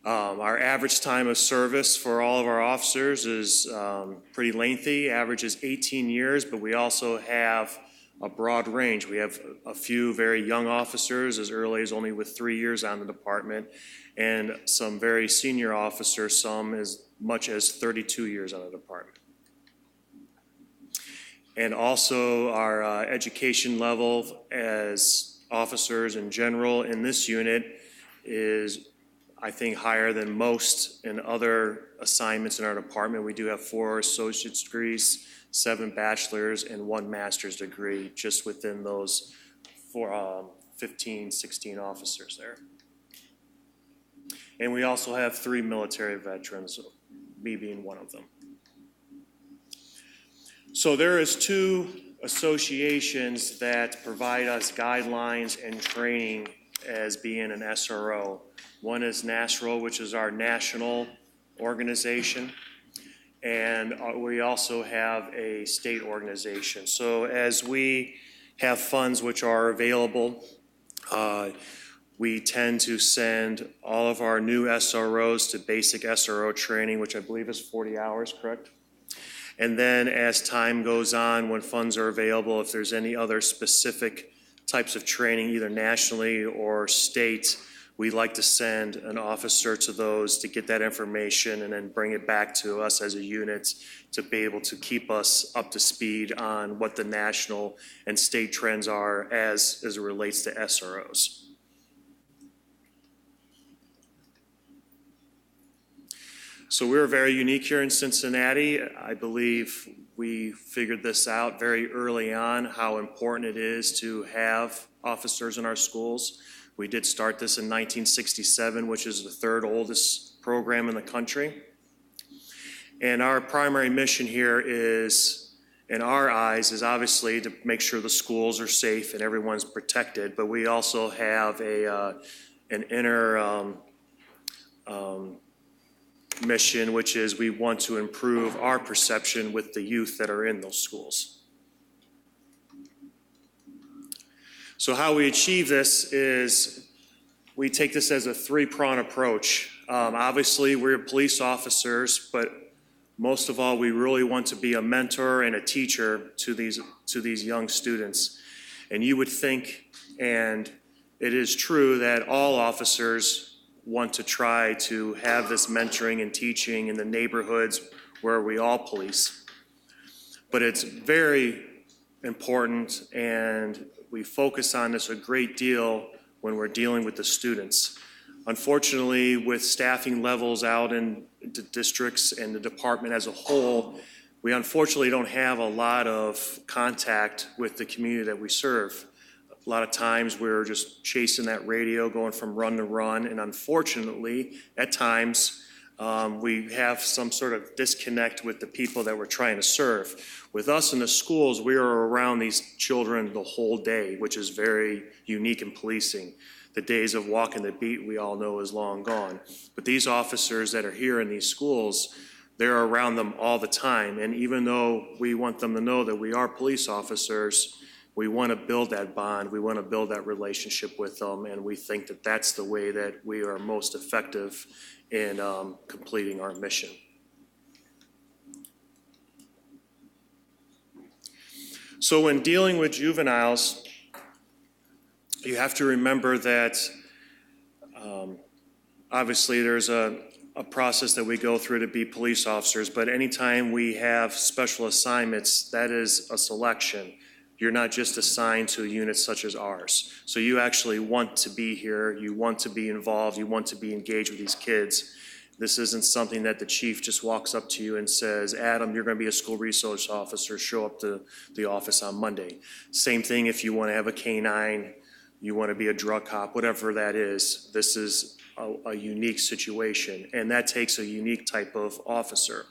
Our average time of service for all of our officers is pretty lengthy. Average is 18 years, but we also have a broad range. We have a few very young officers as early as only with 3 years on the department, and some very senior officers, some as much as 32 years on the department. And also our education level as officers in general in this unit is, I think, higher than most in other assignments in our department. We do have 4 associate's degrees, 7 bachelor's, and 1 master's degree just within those 15, 16 officers there. And we also have 3 military veterans, me being one of them. So there is 2 associations that provide us guidelines and training as being an SRO. One is NASRO, which is our national organization, and we also have a state organization. So as we have funds which are available, we tend to send all of our new SROs to basic SRO training, which I believe is 40 hours, correct? And then as time goes on, when funds are available, if there's any other specific types of training, either nationally or state, we like to send an officer to those to get that information and then bring it back to us as a unit to be able to keep us up to speed on what the national and state trends are as it relates to SROs. So we're very unique here in Cincinnati. I believe we figured this out very early on, how important it is to have officers in our schools. We did start this in 1967, which is the 3rd oldest program in the country. And our primary mission here is, in our eyes, is obviously to make sure the schools are safe and everyone's protected, but we also have an inner mission, which is we want to improve our perception with the youth that are in those schools. So how we achieve this is we take this as a 3-prong approach. Obviously, we're police officers, but most of all, we really want to be a mentor and a teacher to these young students. And you would think, and it is true, that all officers want to try to have this mentoring and teaching in the neighborhoods where we all police. But it's very important, and we focus on this a great deal when we're dealing with the students. Unfortunately, with staffing levels out in the districts and the department as a whole, we unfortunately don't have a lot of contact with the community that we serve. A lot of times we're just chasing that radio, going from run to run, and unfortunately, at times, we have some sort of disconnect with the people that we're trying to serve. With us in the schools, we are around these children the whole day, which is very unique in policing. The days of walking the beat we all know is long gone. But these officers that are here in these schools, they're around them all the time. And even though we want them to know that we are police officers, We want to build that bond, we want to build that relationship with them, and we think that that's the way that we are most effective in completing our mission. So when dealing with juveniles, you have to remember that obviously there's a process that we go through to be police officers, but anytime we have special assignments, that is a selection. You're not just assigned to units such as ours. So you actually want to be here, you want to be involved, you want to be engaged with these kids. This isn't something that the chief just walks up to you and says, Adam, you're going to be a school resource officer, show up to the office on Monday. Same thing if you want to have a K-9, you want to be a drug cop, whatever that is. This is a unique situation, and that takes a unique type of officer.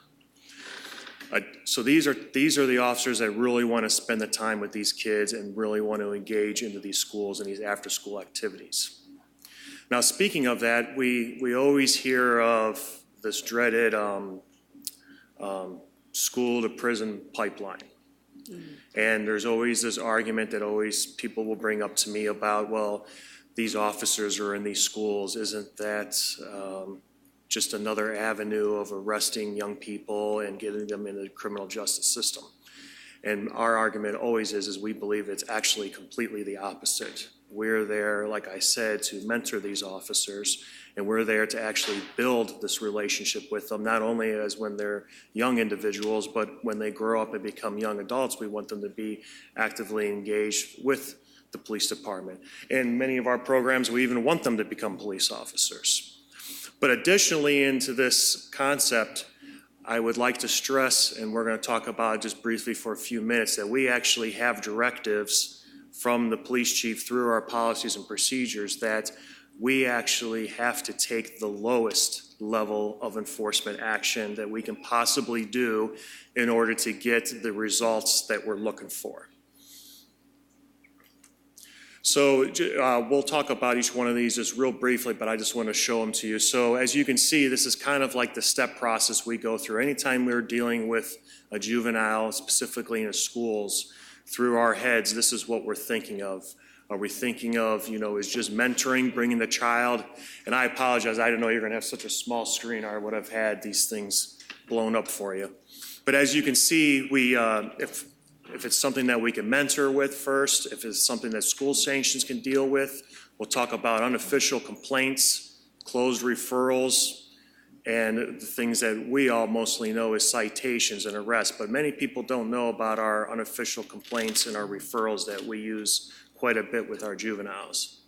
So these are the officers that really want to spend the time with these kids and really want to engage into these schools and these after-school activities. Now, speaking of that, we always hear of this dreaded school-to-prison pipeline. And there's always this argument that always people will bring up to me about, well, these officers are in these schools. Isn't that just another avenue of arresting young people and getting them into the criminal justice system? And our argument always is we believe it's actually completely the opposite. We're there, like I said, to mentor these officers, and we're there to actually build this relationship with them, not only as when they're young individuals, but when they grow up and become young adults, we want them to be actively engaged with the police department. In many of our programs, we even want them to become police officers. But additionally into this concept, I would like to stress, and we're going to talk about it just briefly for a few minutes, that we actually have directives from the police chief through our policies and procedures that we actually have to take the lowest level of enforcement action that we can possibly do in order to get the results that we're looking for. So we'll talk about each one of these just real briefly, but I just want to show them to you. So as you can see, this is kind of like the step process we go through. Anytime we're dealing with a juvenile, specifically in the schools, through our heads, this is what we're thinking of. Are we thinking of, is just mentoring, bringing the child? And I apologize, I didn't know you were going to have such a small screen, or I would have had these things blown up for you. But as you can see, if it's something that we can mentor with first, if it's something that school sanctions can deal with, we'll talk about unofficial complaints, closed referrals, and the things that we all mostly know is citations and arrests. But many people don't know about our unofficial complaints and our referrals that we use quite a bit with our juveniles.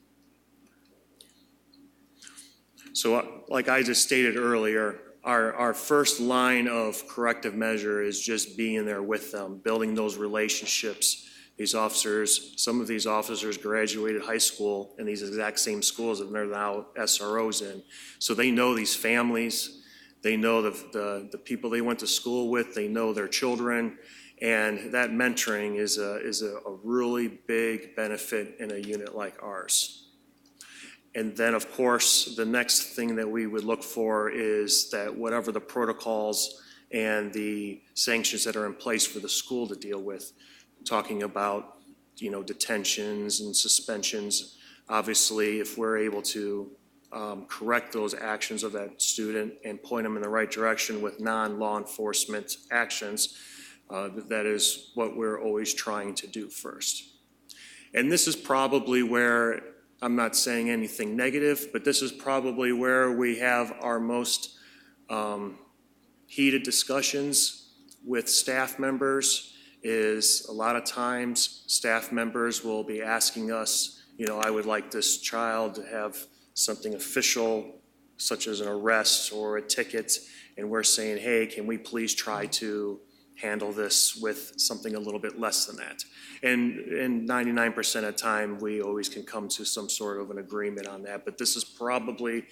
So like I just stated earlier, our first line of corrective measure is just being there with them, building those relationships. These officers, some of these officers graduated high school in these exact same schools that they're now SROs in. So they know these families, they know the people they went to school with, they know their children, and that mentoring is a really big benefit in a unit like ours. And then, of course, the next thing that we would look for is that whatever the protocols and the sanctions that are in place for the school to deal with, talking about, detentions and suspensions. Obviously, if we're able to correct those actions of that student and point them in the right direction with non-law enforcement actions, that is what we're always trying to do first. And this is probably where, I'm not saying anything negative, but this is probably where we have our most heated discussions with staff members. Is a lot of times staff members will be asking us, I would like this child to have something official, such as an arrest or a ticket, and we're saying, hey, can we please try to handle this with something a little bit less than that? And 99% of the time, we always can come to some sort of an agreement on that, but this is probably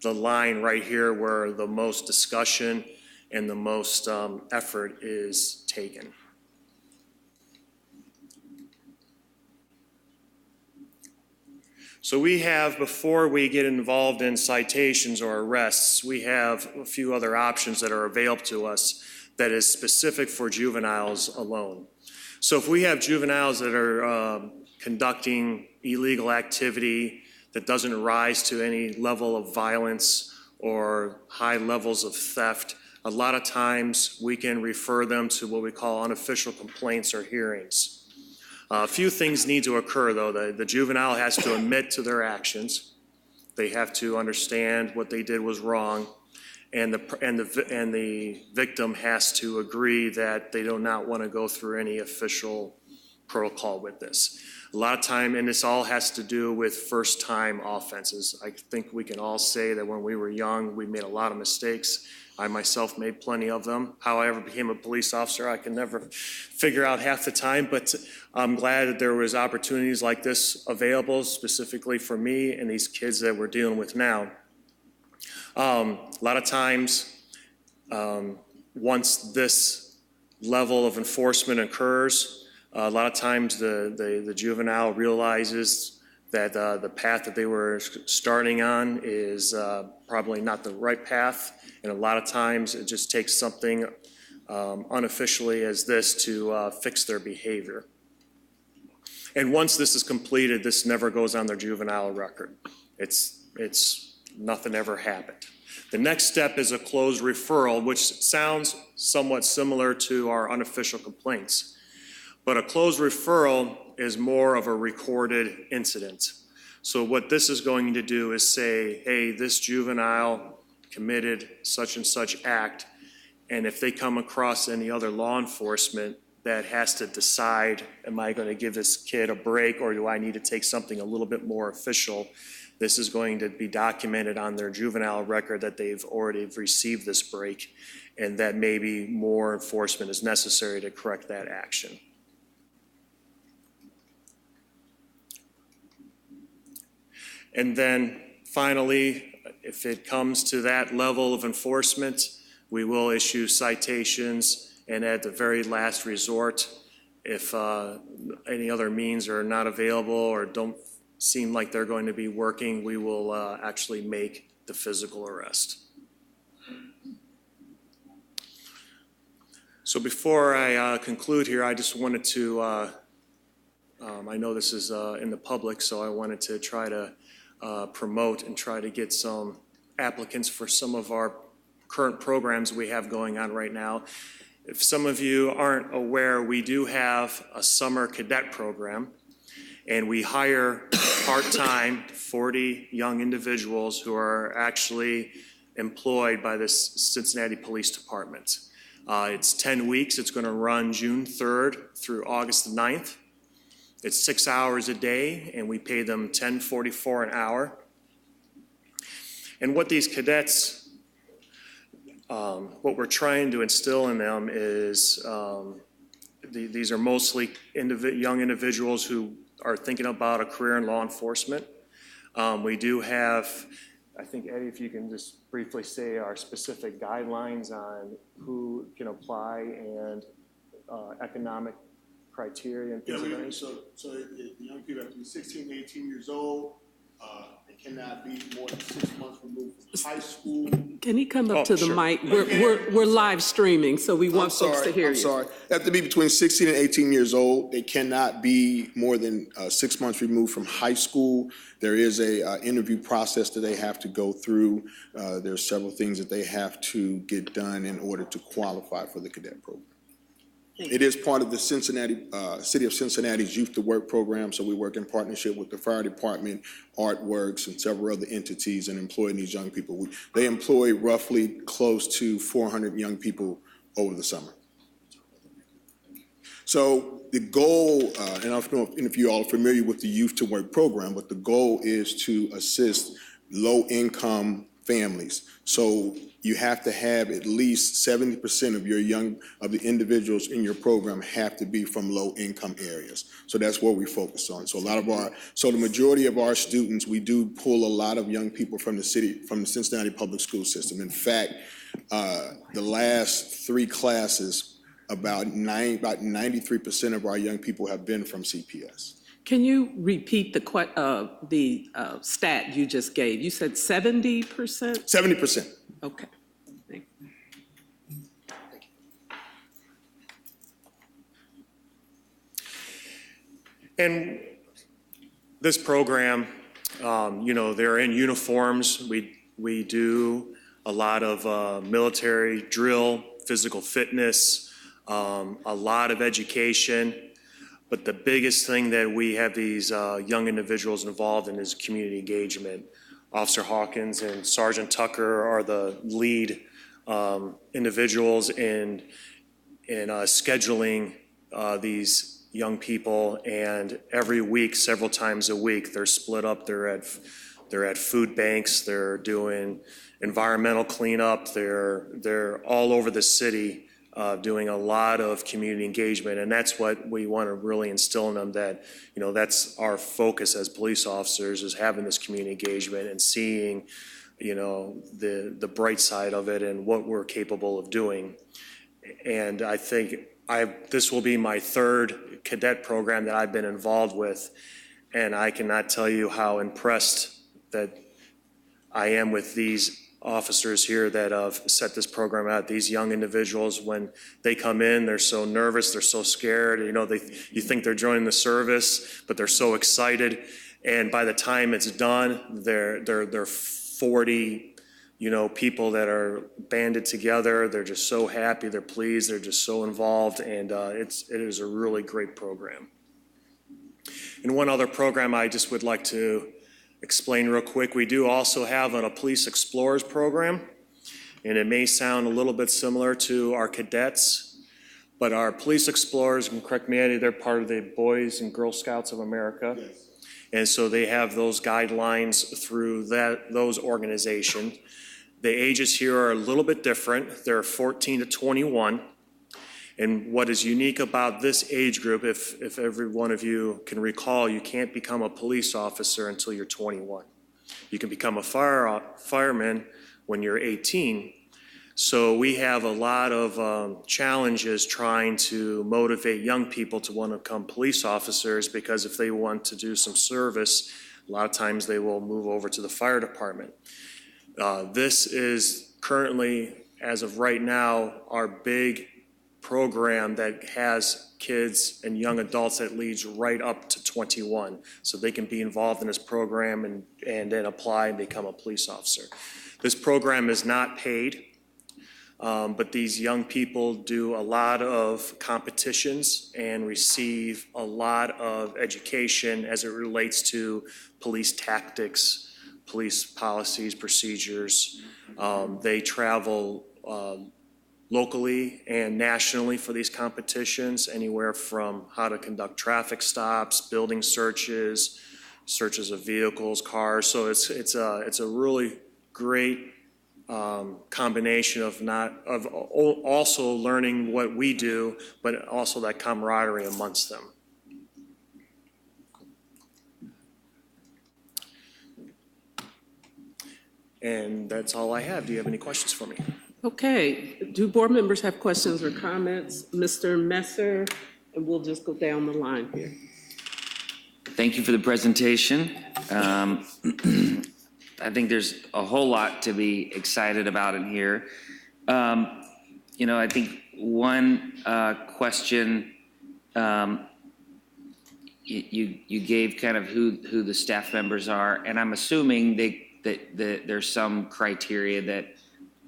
the line right here where the most discussion and the most effort is taken. So we have, before we get involved in citations or arrests, we have a few other options that are available to us that is specific for juveniles alone. So if we have juveniles that are conducting illegal activity that doesn't rise to any level of violence or high levels of theft, a lot of times we can refer them to what we call unofficial complaints or hearings. A few things need to occur, though. The juvenile has to admit to their actions. They have to understand what they did was wrong, and the victim has to agree that they do not want to go through any official protocol with this. A lot of time, and this all has to do with first-time offenses. I think we can all say that when we were young, we made a lot of mistakes. I myself made plenty of them. How I ever became a police officer, I can never figure out half the time, but I'm glad that there was opportunities like this available specifically for me and these kids that we're dealing with now. A lot of times, once this level of enforcement occurs, a lot of times the juvenile realizes that the path that they were starting on is probably not the right path. And a lot of times it just takes something unofficially as this to fix their behavior. And once this is completed, this never goes on their juvenile record. It's nothing ever happened. The next step is a closed referral, which sounds somewhat similar to our unofficial complaints. But a closed referral is more of a recorded incident. So what this is going to do is say, hey, this juvenile committed such and such act, and if they come across any other law enforcement that has to decide, am I going to give this kid a break or do I need to take something a little bit more official, this is going to be documented on their juvenile record that they've already received this break and that maybe more enforcement is necessary to correct that action. And then finally, if it comes to that level of enforcement, we will issue citations, and at the very last resort, if any other means are not available or don't seem like they're going to be working, we will actually make the physical arrest. So before I conclude here, I just wanted to, I know this is in the public, so I wanted to try to promote and try to get some applicants for some of our current programs we have going on right now. If some of you aren't aware, we do have a summer cadet program, and we hire part-time 40 young individuals who are actually employed by the Cincinnati Police Department. It's 10 weeks. It's going to run June 3rd through August 9th. It's 6 hours a day, and we pay them $10.44 an hour. And what these cadets, what we're trying to instill in them is, these are mostly young individuals who are thinking about a career in law enforcement. We do have, I think, Eddie, if you can just briefly say our specific guidelines on who can apply and economic criteria and things like that. So the young people have to be 16, 18 years old. They cannot be more than 6 months removed from high school. Can he come up to the sure. mic? We're live streaming, so we want folks to hear you. I'm sorry. They have to be between 16 and 18 years old. They cannot be more than 6 months removed from high school. There is a interview process that they have to go through. There's several things that they have to get done in order to qualify for the cadet program. It is part of the Cincinnati, City of Cincinnati's Youth to Work program, so we work in partnership with the fire department, Artworks, and several other entities in employing these young people. They employ roughly close to 400 young people over the summer. So the goal, and I don't know if you all are familiar with the Youth to Work program, but the goal is to assist low-income families. So you have to have at least 70% of the individuals in your program have to be from low-income areas. So that's what we focus on. So the majority of our students, we do pull a lot of young people from the Cincinnati public school system. In fact, the last 3 classes, about 93% of our young people have been from CPS. Can you repeat the stat you just gave? You said 70%? 70%. Okay. Thank you. And this program, they're in uniforms. We do a lot of military drill, physical fitness, a lot of education. But the biggest thing that we have these young individuals involved in is community engagement. Officer Hawkins and Sergeant Tucker are the lead individuals in scheduling these young people, and every week, several times a week, they're split up. They're at food banks. They're doing environmental cleanup. They're all over the city doing a lot of community engagement, and that's what we want to really instill in them. That that's our focus as police officers, is having this community engagement and seeing the bright side of it and what we're capable of doing. And I think this will be my third cadet program that I've been involved with, and I cannot tell you how impressed that I am with these officers here that have set this program out. These young individuals, when they come in, they're so nervous, they're so scared. You think they're joining the service, but they're so excited. And by the time it's done, they're 40 people that are banded together. They're just so happy, they're pleased, they're just so involved, and it is a really great program. And one other program I just would like to explain real quick. We do also have a Police Explorers program, and it may sound a little bit similar to our cadets, but our Police Explorers, and correct me, Eddie, they're part of the Boys and Girl Scouts of America. Yes. And so they have those guidelines through those organizations. The ages here are a little bit different. They're 14 to 21. And what is unique about this age group, if every one of you can recall, you can't become a police officer until you're 21. You can become a fireman when you're 18. So we have a lot of challenges trying to motivate young people to want to become police officers, because if they want to do some service, a lot of times they will move over to the fire department. This is currently, as of right now, our big program that has kids and young adults that leads right up to 21. So they can be involved in this program and then apply and become a police officer. This program is not paid, but these young people do a lot of competitions and receive a lot of education as it relates to police tactics, police policies, procedures. They travel locally and nationally for these competitions, anywhere from how to conduct traffic stops, building searches of vehicles, cars. So it's a really great combination of also learning what we do, but also that camaraderie amongst them. And that's all I have. Do you have any questions for me? Okay, do board members have questions or comments? Mr. Messer, and we'll just go down the line here. Thank you for the presentation. I think there's a whole lot to be excited about in here. I think one question, you gave kind of who the staff members are, and I'm assuming that there's some criteria that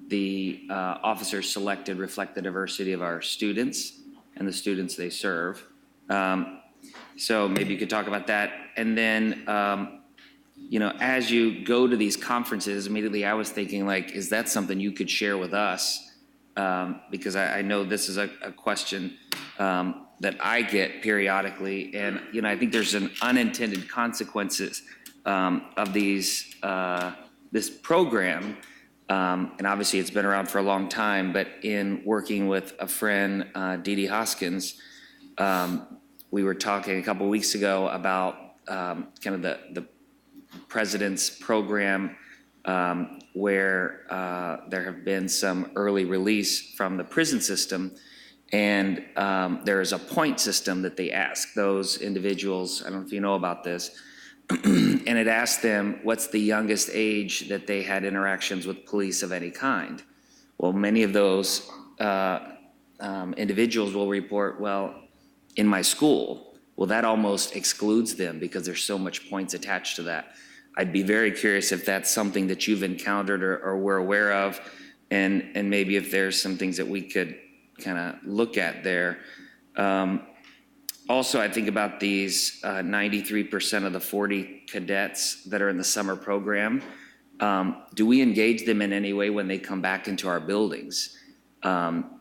the officers selected reflect the diversity of our students and the students they serve. So maybe you could talk about that. And then, as you go to these conferences, immediately I was thinking, is that something you could share with us? Because I know this is a question that I get periodically. And, I think there's an unintended consequences of this program. And obviously it's been around for a long time, but in working with a friend, Dee Dee Hoskins, we were talking a couple of weeks ago about kind of the president's program where there have been some early release from the prison system. And there is a point system that they ask those individuals, I don't know if you know about this, and it asked them what's the youngest age that they had interactions with police of any kind. Well, many of those individuals will report, well, in my school. well, that almost excludes them because there's so much points attached to that. I'd be very curious if that's something that you've encountered or were aware of, and maybe if there's some things that we could kind of look at there. Also, I think about these 93% of the 40 cadets that are in the summer program. Do we engage them in any way when they come back into our buildings?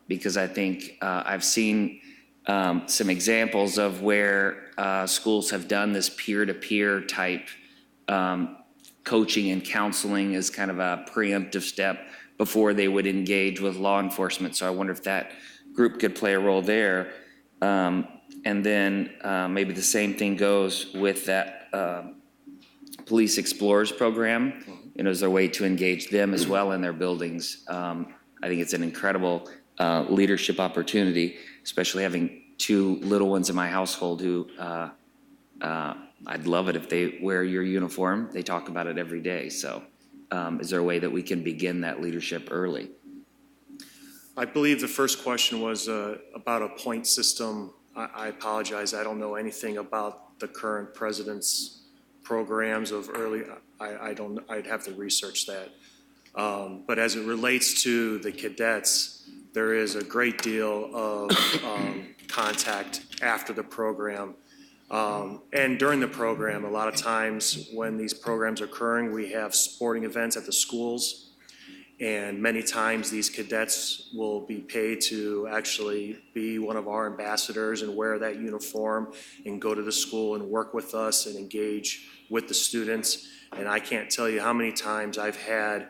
Because I think I've seen some examples of where schools have done this peer-to-peer type coaching and counseling as kind of a preemptive step before they would engage with law enforcement. So I wonder if that group could play a role there. And then maybe the same thing goes with that Police Explorers program. You know, is there a way to engage them as well in their buildings? I think it's an incredible leadership opportunity, especially having two little ones in my household who I'd love it if they wear your uniform. They talk about it every day. So is there a way that we can begin that leadership early? I believe the first question was about a point system. I apologize, I don't know anything about the current president's programs of early, I'd have to research that. But as it relates to the cadets, there is a great deal of contact after the program. And during the program, a lot of times when these programs are occurring, we have sporting events at the schools. And many times these cadets will be paid to actually be one of our ambassadors and wear that uniform and go to the school and work with us and engage with the students. And I can't tell you how many times I've had,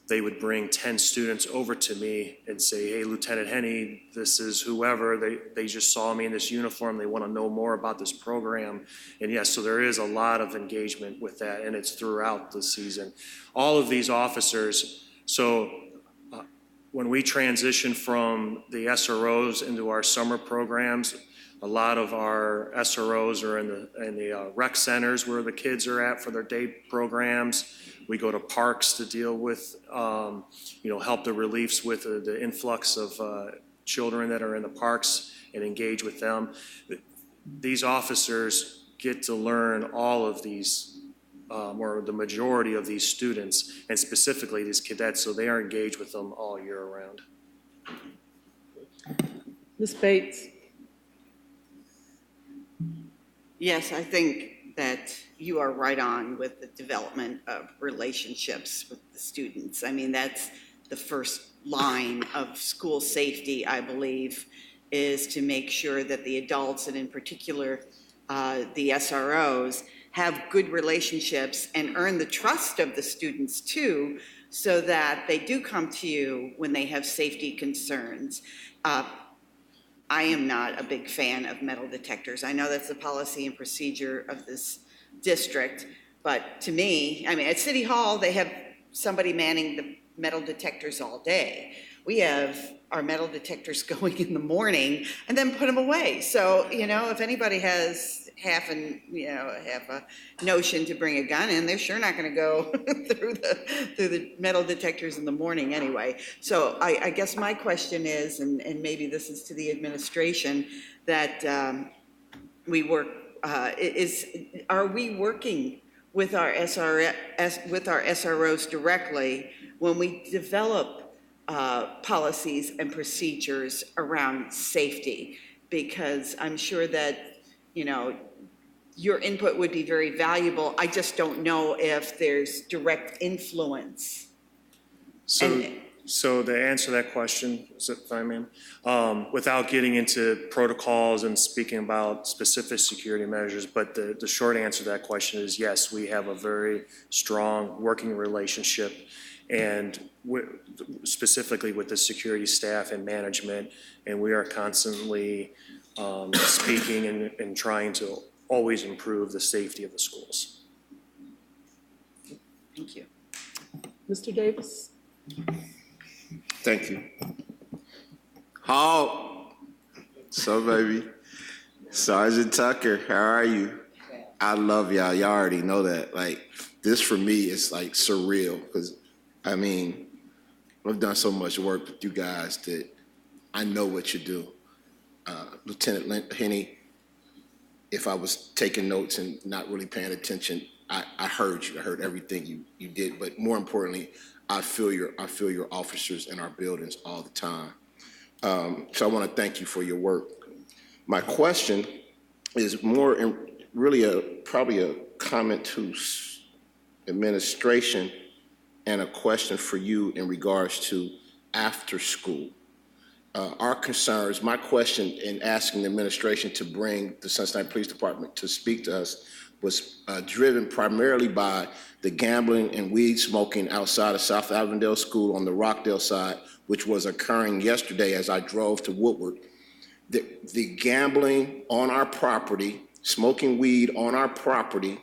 they would bring 10 students over to me and say, hey, Lieutenant Henney, this is whoever, they just saw me in this uniform, they want to know more about this program. And yes, so there is a lot of engagement with that, and it's throughout the season. All of these officers, so when we transition from the SROs into our summer programs, a lot of our SROs are in the rec centers where the kids are at for their day programs. We go to parks to deal with, help the reliefs with the influx of children that are in the parks and engage with them. These officers get to learn all of these, or the majority of these students, and specifically these cadets, so they are engaged with them all year round. Ms. Bates? Yes, I think that you are right on with the development of relationships with the students. I mean, that's the first line of school safety, I believe, is to make sure that the adults, and in particular the SROs, have good relationships and earn the trust of the students too, so that they do come to you when they have safety concerns. I am not a big fan of metal detectors. I know that's the policy and procedure of this district, but to me, I mean, at City Hall, they have somebody manning the metal detectors all day. We have our metal detectors going in the morning and then put them away. So, if anybody has half a notion to bring a gun in, they're sure not going to go through the metal detectors in the morning anyway. So I guess my question is, and maybe this is to the administration, that we work, are we working with our SROs directly when we develop policies and procedures around safety? Because I'm sure that, your input would be very valuable. I just don't know if there's direct influence. So to answer that question, if I may, without getting into protocols and speaking about specific security measures, but the short answer to that question is yes, we have a very strong working relationship, and specifically with the security staff and management, and we are constantly speaking and trying to always improve the safety of the schools. Thank you. Mr. Davis? Thank you. Hall, so baby. Sergeant Tucker, how are you? I love y'all. Y'all already know that. Like, this for me is like surreal, because I mean, I've done so much work with you guys that I know what you do. Lieutenant Henney, if I was taking notes and not really paying attention, I heard you. I heard everything you did. But more importantly, I feel your officers in our buildings all the time. So I want to thank you for your work. My question is more probably a comment to administration and a question for you in regards to after school. Our concerns, my question in asking the administration to bring the Cincinnati Police Department to speak to us was driven primarily by the gambling and weed smoking outside of South Avondale School on the Rockdale side, which was occurring yesterday as I drove to Woodward. The gambling on our property, smoking weed on our property.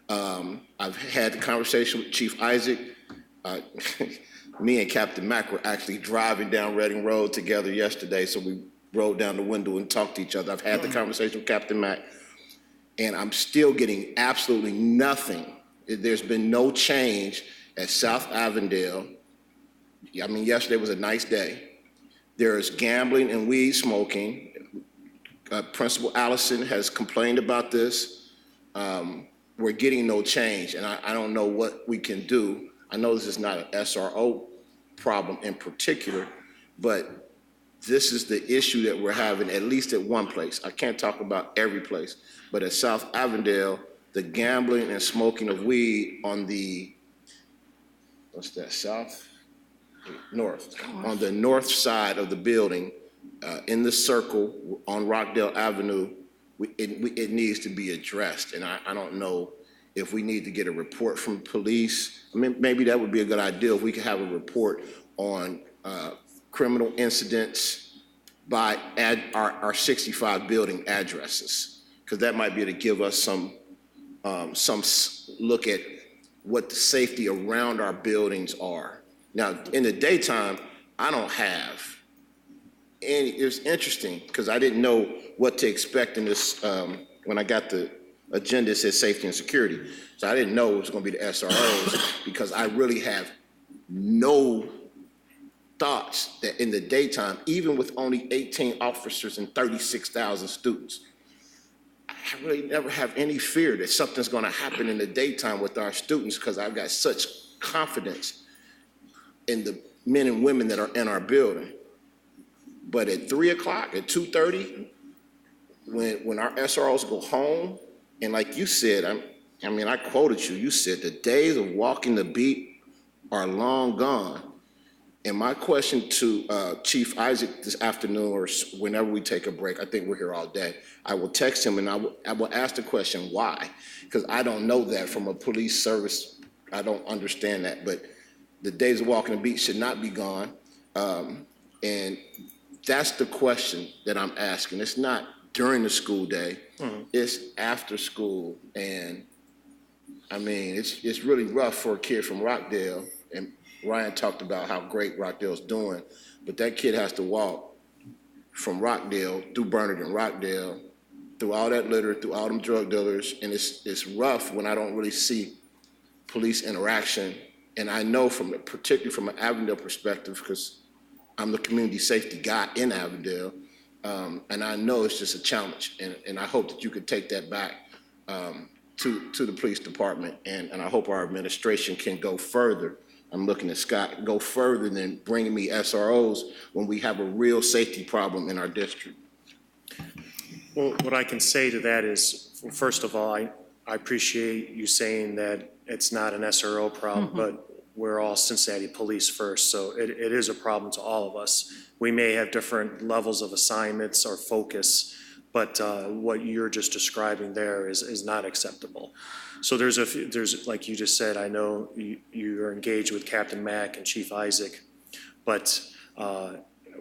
I've had the conversation with Chief Isaac. Me and Captain Mack were actually driving down Reading Road together yesterday, so we rolled down the window and talked to each other. I've had the conversation with Captain Mack, and I'm still getting absolutely nothing. There's been no change at South Avondale. I mean, yesterday was a nice day. There is gambling and weed smoking. Principal Allison has complained about this. We're getting no change, and I don't know what we can do. I know this is not an SRO problem in particular, but this is the issue that we're having, at least at one place. I can't talk about every place, but at South Avondale, the gambling and smoking of weed on the, what's that, north, on the north side of the building, in the circle on Rockdale Avenue, it needs to be addressed. And I don't know if we need to get a report from police. I mean, maybe that would be a good idea if we could have a report on criminal incidents by our 65 building addresses, because that might be able to give us some look at what the safety around our buildings are. Now, in the daytime, I don't have any. It's interesting because I didn't know what to expect in this. When I got the agenda, it says safety and security. So I didn't know it was going to be the SROs because I really have no thoughts that in the daytime, even with only 18 officers and 36,000 students, I really never have any fear that something's going to happen in the daytime with our students because I've got such confidence in the men and women that are in our building. But at 3 o'clock, at 2:30, when our SROs go home, and like you said, I quoted you, you said the days of walking the beat are long gone. And my question to Chief Isaac this afternoon or whenever we take a break, I think we're here all day, I will text him and I will ask the question, why? Because I don't know that from a police service. I don't understand that. But the days of walking the beat should not be gone. And that's the question that I'm asking. It's not during the school day. It's after school. And I mean, it's really rough for a kid from Rockdale. And Ryan talked about how great Rockdale's doing, but that kid has to walk from Rockdale through Bernard and Rockdale, through all that litter, through all them drug dealers. And it's rough when I don't really see police interaction. And I know particularly from an Avondale perspective, because I'm the community safety guy in Avondale, and I know it's just a challenge. And I hope that you could take that back to the police department, and I hope our administration can go further. I'm looking at Scott, go further than bringing me SROs when we have a real safety problem in our district. Well, what I can say to that is, first of all, I appreciate you saying that it's not an SRO problem, but we're all Cincinnati police first, so it is a problem to all of us. We may have different levels of assignments or focus, but what you're just describing there is not acceptable. So there's like you just said, I know you're engaged with Captain Mack and Chief Isaac, but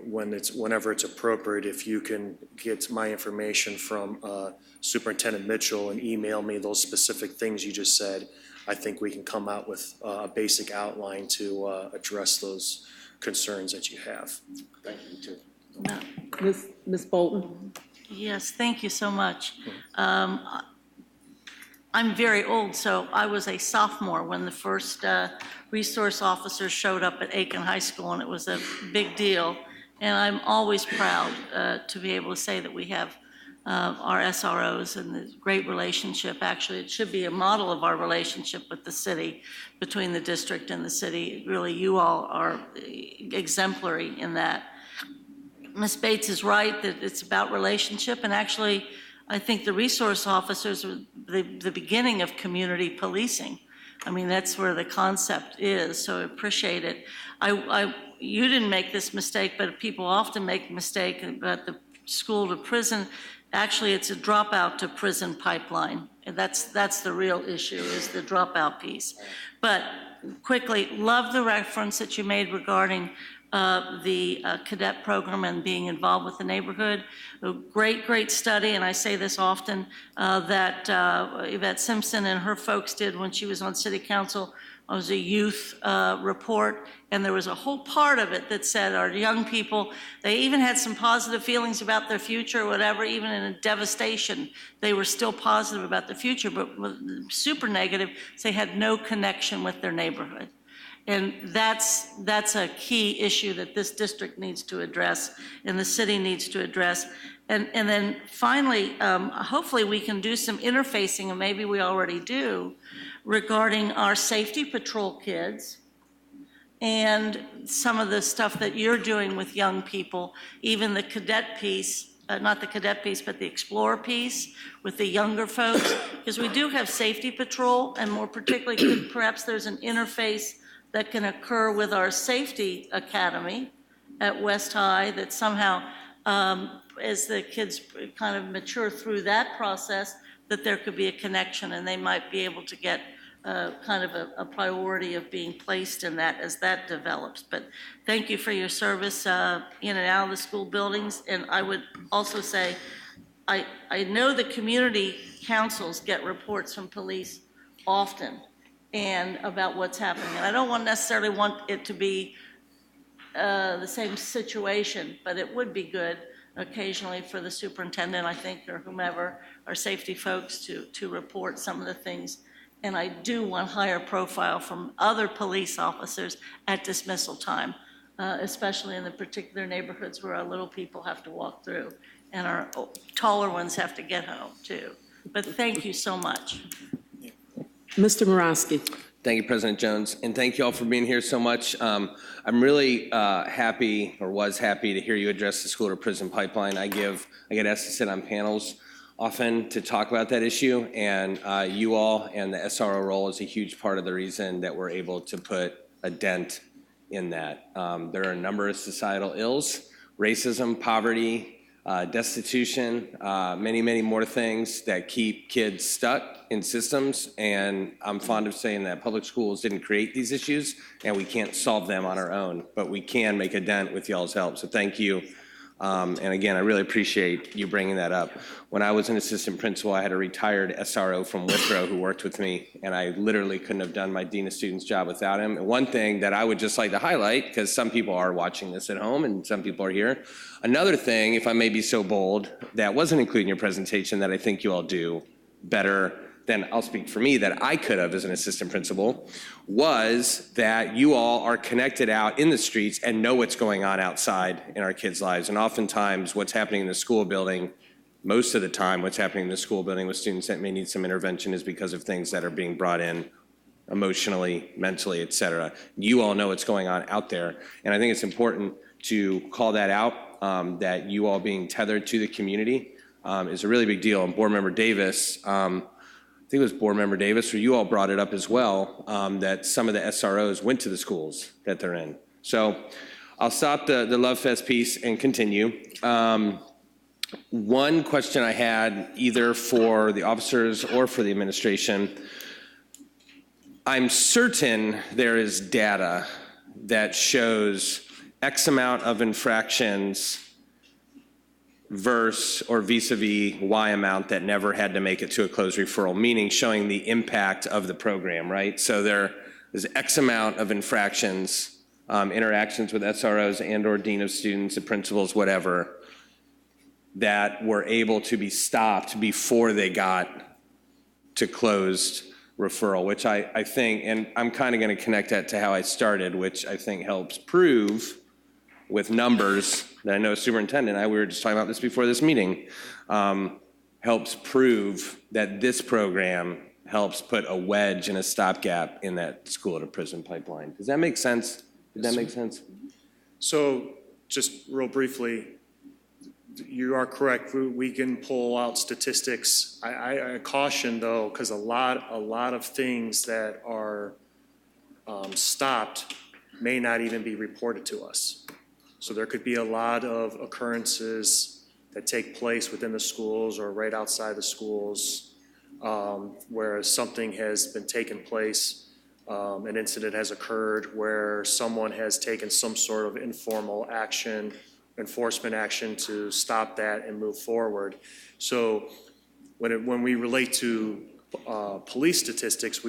whenever it's appropriate, if you can get my information from Superintendent Mitchell and email me those specific things you just said, I think we can come out with a basic outline to address those concerns that you have. Thank you, too. Ms. Bolton? Yes, thank you so much. I'm very old, so I was a sophomore when the first resource officers showed up at Aiken High School, and it was a big deal. And I'm always proud to be able to say that we have our SROs and the great relationship. Actually, it should be a model of our relationship with the city, between the district and the city. Really, you all are exemplary in that. Ms. Bates is right that it's about relationship, and actually, I think the resource officers are the beginning of community policing. I mean, that's where the concept is, so I appreciate it. You didn't make this mistake, but people often make a mistake about the school to prison. Actually, it's a dropout to prison pipeline. And that's the real issue, is the dropout piece. But quickly, love the reference that you made regarding the cadet program and being involved with the neighborhood. A great study, and I say this often, that Yvette Simpson and her folks did when she was on city council. It was a youth report, and there was a whole part of it that said our young people, they even had some positive feelings about their future or whatever, even in a devastation, they were still positive about the future, but super negative, they had no connection with their neighborhood. And that's a key issue that this district needs to address and the city needs to address. And then finally, hopefully we can do some interfacing, and maybe we already do, regarding our safety patrol kids and some of the stuff that you're doing with young people, even the cadet piece, not the cadet piece, but the explorer piece with the younger folks, because we do have safety patrol, and more particularly, perhaps there's an interface that can occur with our safety academy at West High that somehow, as the kids kind of mature through that process, that there could be a connection and they might be able to get kind of a priority of being placed in that as that develops. But thank you for your service in and out of the school buildings. And I would also say, I know the community councils get reports from police often and about what's happening. And I don't necessarily want it to be the same situation, but it would be good occasionally for the superintendent, I think, or whomever, our safety folks to report some of the things. And I do want higher profile from other police officers at dismissal time, especially in the particular neighborhoods where our little people have to walk through and our taller ones have to get home too. But thank you so much. Mr. Morosky. Thank you, President Jones, and thank you all for being here so much. I'm really happy, or was happy, to hear you address the school to prison pipeline. I get asked to sit on panels often to talk about that issue, and you all and the SRO role is a huge part of the reason that we're able to put a dent in that. There are a number of societal ills: racism, poverty, destitution, many more things that keep kids stuck in systems. And I'm fond of saying that public schools didn't create these issues and we can't solve them on our own, but we can make a dent with y'all's help. So thank you. And again, I really appreciate you bringing that up. When I was an assistant principal, I had a retired SRO from Withrow who worked with me, and I literally couldn't have done my Dean of Students job without him. And one thing that I would just like to highlight, because some people are watching this at home and some people are here, another thing, if I may be so bold, that wasn't included in your presentation that I think you all do better than, I'll speak for me, that I could have as an assistant principal, was that you all are connected out in the streets and know what's going on outside in our kids' lives. And oftentimes what's happening in the school building, most of the time what's happening in the school building with students that may need some intervention is because of things that are being brought in emotionally, mentally, et cetera. You all know what's going on out there. And I think it's important to call that out, that you all being tethered to the community is a really big deal. And Board Member Davis, I think it was Board Member Davis, or you all brought it up as well, that some of the SROs went to the schools that they're in. So I'll stop the Love Fest piece and continue. One question I had, either for the officers or for the administration, I'm certain there is data that shows X amount of infractions versus or vis-a-vis Y amount that never had to make it to a closed referral, meaning showing the impact of the program, right? So there is X amount of infractions, interactions with SROs and or Dean of Students and principals, whatever, that were able to be stopped before they got to closed referral, which I think, and I'm kind of going to connect that to how I started, which I think helps prove with numbers that I know Superintendent and I, we were just talking about this before this meeting, helps prove that this program helps put a wedge and a stopgap in that school to prison pipeline. Does that make sense? Did that make sense? So just real briefly, you are correct. We can pull out statistics. I caution though, because a lot of things that are stopped may not even be reported to us. So there could be a lot of occurrences that take place within the schools or right outside the schools, where something has been taken place, an incident has occurred where someone has taken some sort of informal action, enforcement action to stop that and move forward. So when we relate to police statistics,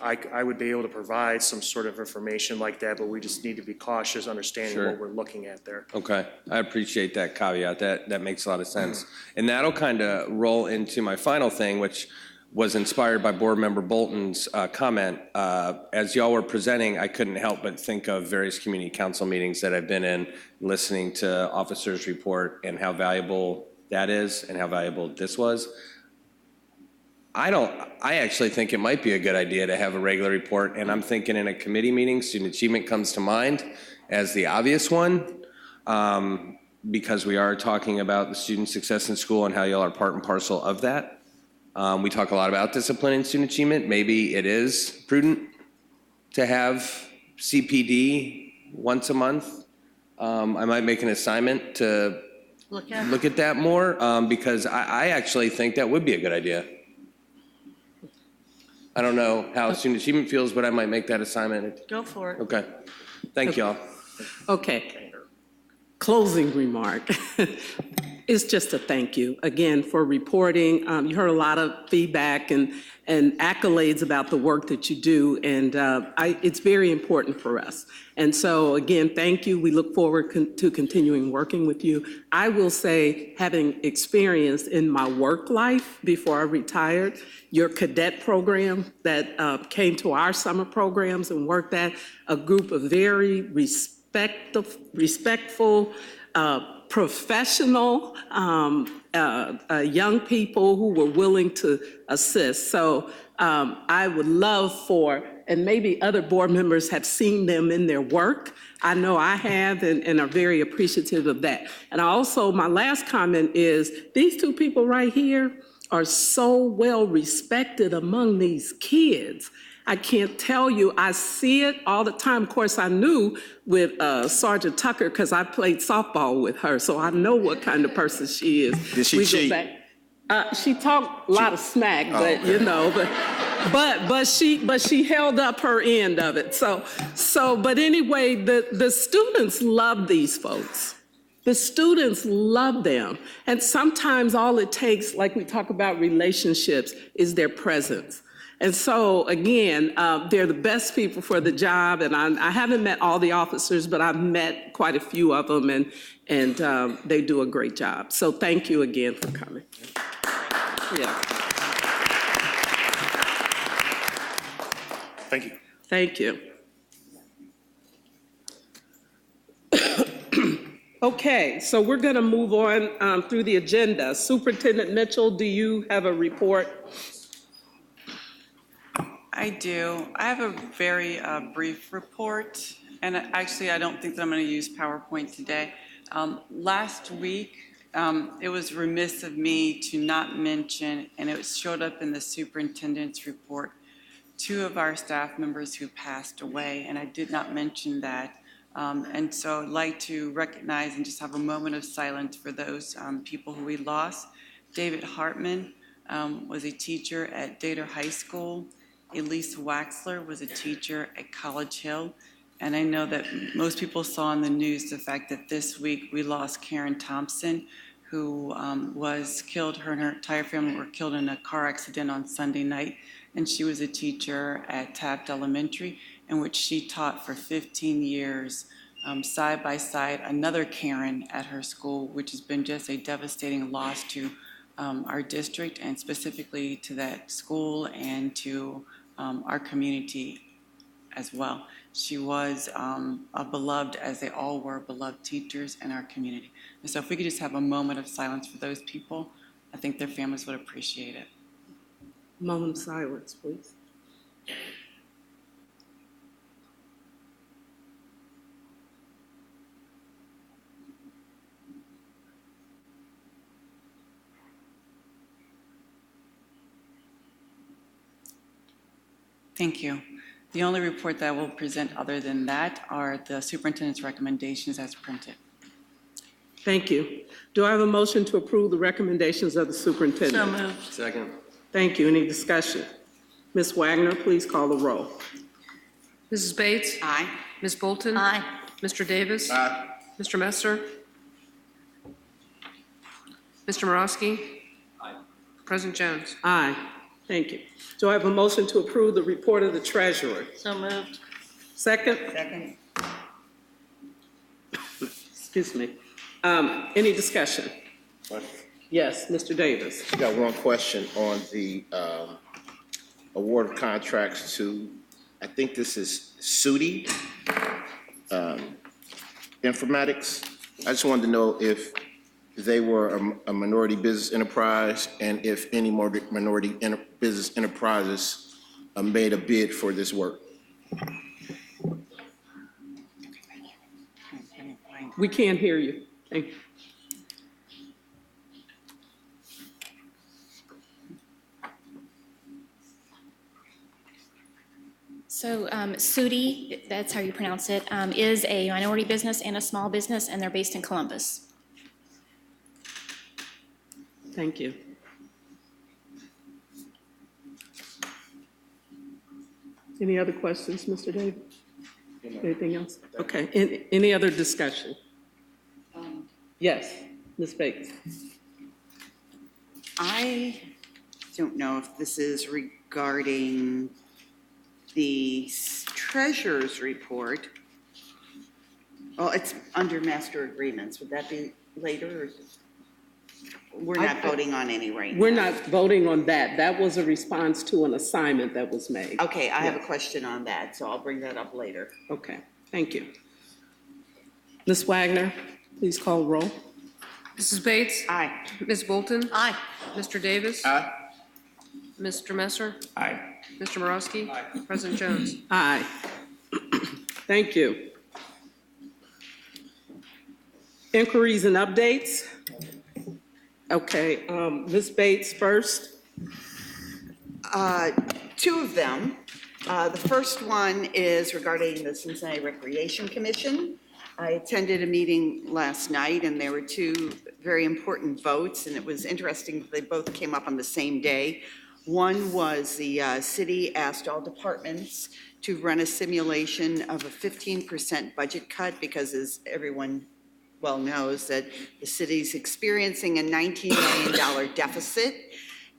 I would be able to provide some sort of information like that, but we just need to be cautious, understanding Sure. what we're looking at there. Okay, I appreciate that caveat. That makes a lot of sense. And that'll kind of roll into my final thing, which was inspired by Board Member Bolton's comment. As y'all were presenting, I couldn't help but think of various community council meetings that I've been in, listening to officers report and how valuable that is and how valuable this was. I actually think it might be a good idea to have a regular report, and I'm thinking in a committee meeting, student achievement comes to mind as the obvious one, because we are talking about the student success in school and how y'all are part and parcel of that. We talk a lot about discipline and student achievement. Maybe it is prudent to have CPD once a month. I might make an assignment to look at that more, because I actually think that would be a good idea. I don't know how student achievement feels, but I might make that assignment. Go for it. Okay. Thank y'all. Okay. Closing remark. It's just a thank you, again, for reporting. You heard a lot of feedback and accolades about the work that you do, and it's very important for us. And so, again, thank you. We look forward to continuing working with you. I will say, having experience in my work life before I retired, your cadet program that came to our summer programs and worked at, a group of very respectful, professional young people who were willing to assist. So I would love for, and maybe other board members have seen them in their work. I know I have, and are very appreciative of that. And also, my last comment is, these two people right here are so well respected among these kids. I can't tell you, I see it all the time. Of course, I knew with Sergeant Tucker because I played softball with her, so I know what kind of person she is. Did she cheat? She talked a lot of smack, but you know, but she held up her end of it. So but anyway, the students love these folks. The students love them. And sometimes all it takes, like we talk about relationships, is their presence. And so, again, they're the best people for the job, and I haven't met all the officers, but I've met quite a few of them, and they do a great job. So thank you again for coming. Yeah. Thank you. Thank you. Okay, so we're going to move on through the agenda. Superintendent Mitchell, do you have a report? I do. I have a very brief report, and actually I don't think that I'm going to use PowerPoint today. Last week, it was remiss of me to not mention, and it showed up in the superintendent's report, 2 of our staff members who passed away, and I did not mention that. And so I'd like to recognize and just have a moment of silence for those people who we lost. David Hartman was a teacher at Dater High School. Elise Waxler was a teacher at College Hill. And I know that most people saw in the news the fact that this week we lost Karen Thompson, who was killed. Her and her entire family were killed in a car accident on Sunday night. And she was a teacher at Taft Elementary, in which she taught for 15 years, side by side, another Karen at her school, which has been just a devastating loss to our district and specifically to that school and to our community as well. She was beloved, as they all were, beloved teachers in our community. And so if we could just have a moment of silence for those people, I think their families would appreciate it. Moment of silence, please. Thank you. The only report that I will present other than that are the superintendent's recommendations as printed. Thank you. Do I have a motion to approve the recommendations of the superintendent? So moved. Second. Thank you. Any discussion? Ms. Wagner, please call the roll. Mrs. Bates? Aye. Ms. Bolton? Aye. Mr. Davis? Aye. Mr. Messer? Mr. Morosky? President Jones? Aye. Thank you. Do I have a motion to approve the report of the treasurer? So moved. Second? Second. Excuse me. Any discussion? Yes, Mr. Davis. I got one question on the award of contracts to, I think this is SUDI Informatics. I just wanted to know if they were a minority business enterprise and if any more minority business enterprises made a bid for this work. We can't hear you. Thank you. So SUDI, that's how you pronounce it, is a minority business and a small business, and they're based in Columbus. Thank you. Any other questions, Mr. Davis? Anything else? Okay. Any other discussion? Yes, Ms. Bates. I don't know if this is regarding the treasurer's report. Well, it's under master agreements. Would that be later? Or we're not voting on any right now. We're not voting on that. That was a response to an assignment that was made. Okay, I have a question on that, so I'll bring that up later. Okay, thank you. Ms. Wagner, please call roll. Mrs. Bates? Aye. Ms. Bolton? Aye. Mr. Davis? Aye. Mr. Messer? Aye. Mr. Morosky? President Jones? Aye. Thank you. Inquiries and updates. Okay, Ms. Bates first. Two of them. The first one is regarding the Cincinnati Recreation Commission. I attended a meeting last night, and there were two very important votes, and it was interesting that they both came up on the same day. One was the city asked all departments to run a simulation of a 15% budget cut because, as everyone well knows, that the city's experiencing a $19 million deficit.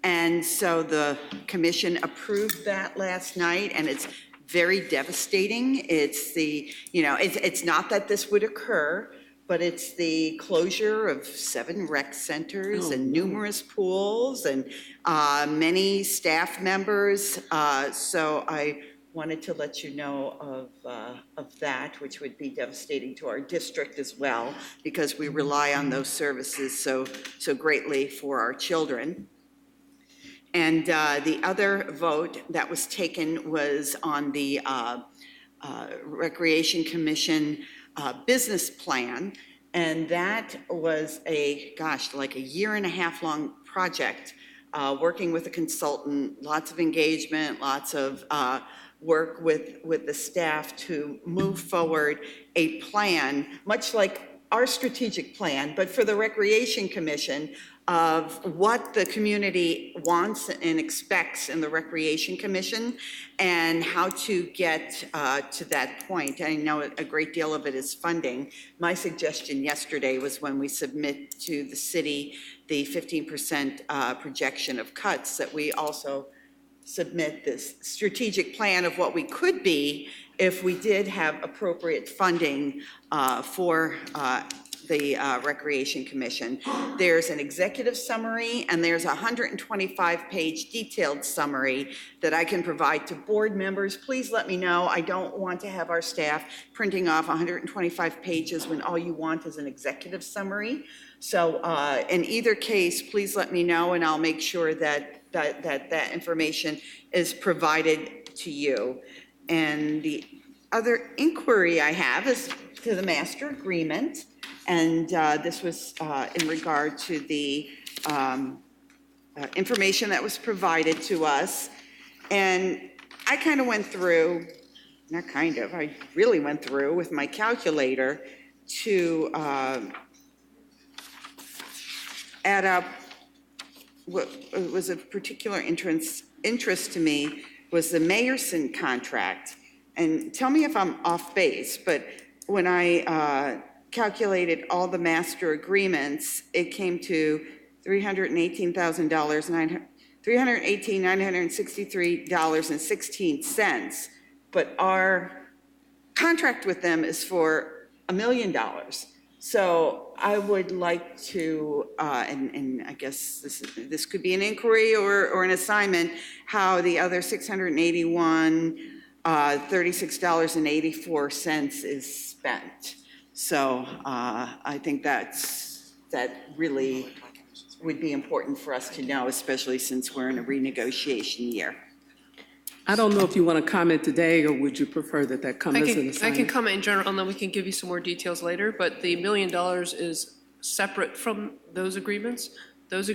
And so the commission approved that last night, and it's very devastating. It's the, it's not that this would occur, but it's the closure of 7 rec centers and numerous pools and many staff members. So I wanted to let you know of that, which would be devastating to our district as well, because we rely on those services so greatly for our children. And the other vote that was taken was on the Recreation Commission business plan, and that was like a 1.5 year long project, working with a consultant, lots of engagement, lots of work with the staff to move forward a plan, much like our strategic plan, but for the Recreation Commission, of what the community wants and expects in the Recreation Commission and how to get to that point. I know a great deal of it is funding. My suggestion yesterday was when we submit to the city the 15% projection of cuts, that we also submit this strategic plan of what we could be if we did have appropriate funding for the Recreation Commission. There's an executive summary, and there's a 125-page detailed summary that I can provide to board members. Please let me know. I don't want to have our staff printing off 125 pages when all you want is an executive summary. So in either case, please let me know, and I'll make sure that information is provided to you. And the other inquiry I have is to the master agreement, and this was in regard to the information that was provided to us. And I kind of went through, not kind of, I really went through with my calculator to add up what was of particular interest to me was the Mayerson contract. And tell me if I'm off base, but when I calculated all the master agreements, it came to $318,963.16. But our contract with them is for $1 million. So I would like to, and I guess this could be an inquiry or an assignment, how the other $681.36.84 is spent. So I think that really would be important for us to know, especially since we're in a renegotiation year. I don't know if you want to comment today, or would you prefer that come as an assignment? I can comment in general, and then we can give you some more details later, but the $1 million is separate from those agreements. Those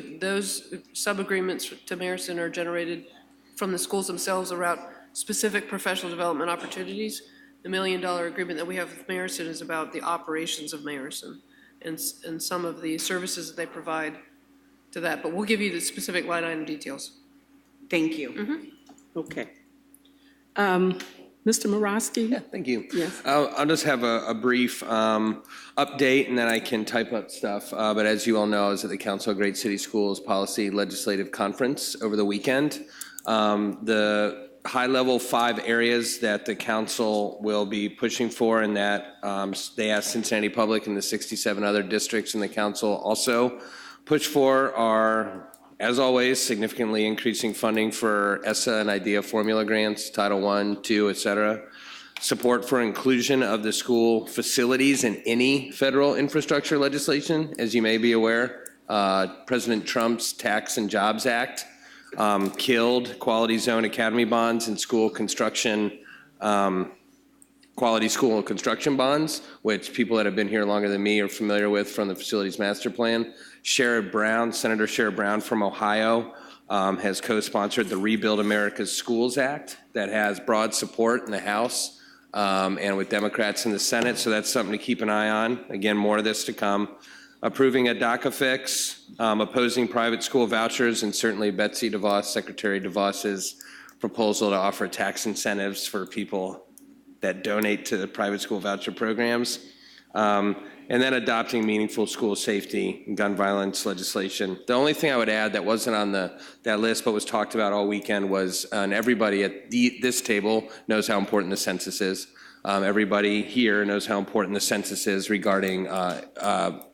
sub-agreements to Mayerson are generated from the schools themselves around specific professional development opportunities. The $1 million agreement that we have with Mayerson is about the operations of Mayerson and some of the services that they provide to that, but we'll give you the specific line item details. Thank you. Mm-hmm. Okay. Mr. Morosky? Yeah, thank you. Yes. I'll just have a brief update, and then I can type up stuff. But as you all know, I was at the Council of Great City Schools Policy Legislative Conference over the weekend. The high-level 5 areas that the council will be pushing for, and that they asked Cincinnati Public and the 67 other districts in the council also push for are, as always, significantly increasing funding for ESSA and IDEA formula grants, Title I, II, et cetera. Support for inclusion of the school facilities in any federal infrastructure legislation. As you may be aware, President Trump's Tax and Jobs Act killed quality zone academy bonds and school construction, quality school and construction bonds, which people that have been here longer than me are familiar with from the Facilities Master Plan. Senator Sherrod Brown from Ohio has co-sponsored the Rebuild America's Schools Act that has broad support in the House and with Democrats in the Senate, so that's something to keep an eye on. Again, more of this to come. Approving a DACA fix, opposing private school vouchers, and certainly Betsy DeVos, Secretary DeVos's proposal to offer tax incentives for people that donate to the private school voucher programs. And then adopting meaningful school safety and gun violence legislation. The only thing I would add that wasn't on that list but was talked about all weekend was, and everybody at this table knows how important the census is. Everybody here knows how important the census is regarding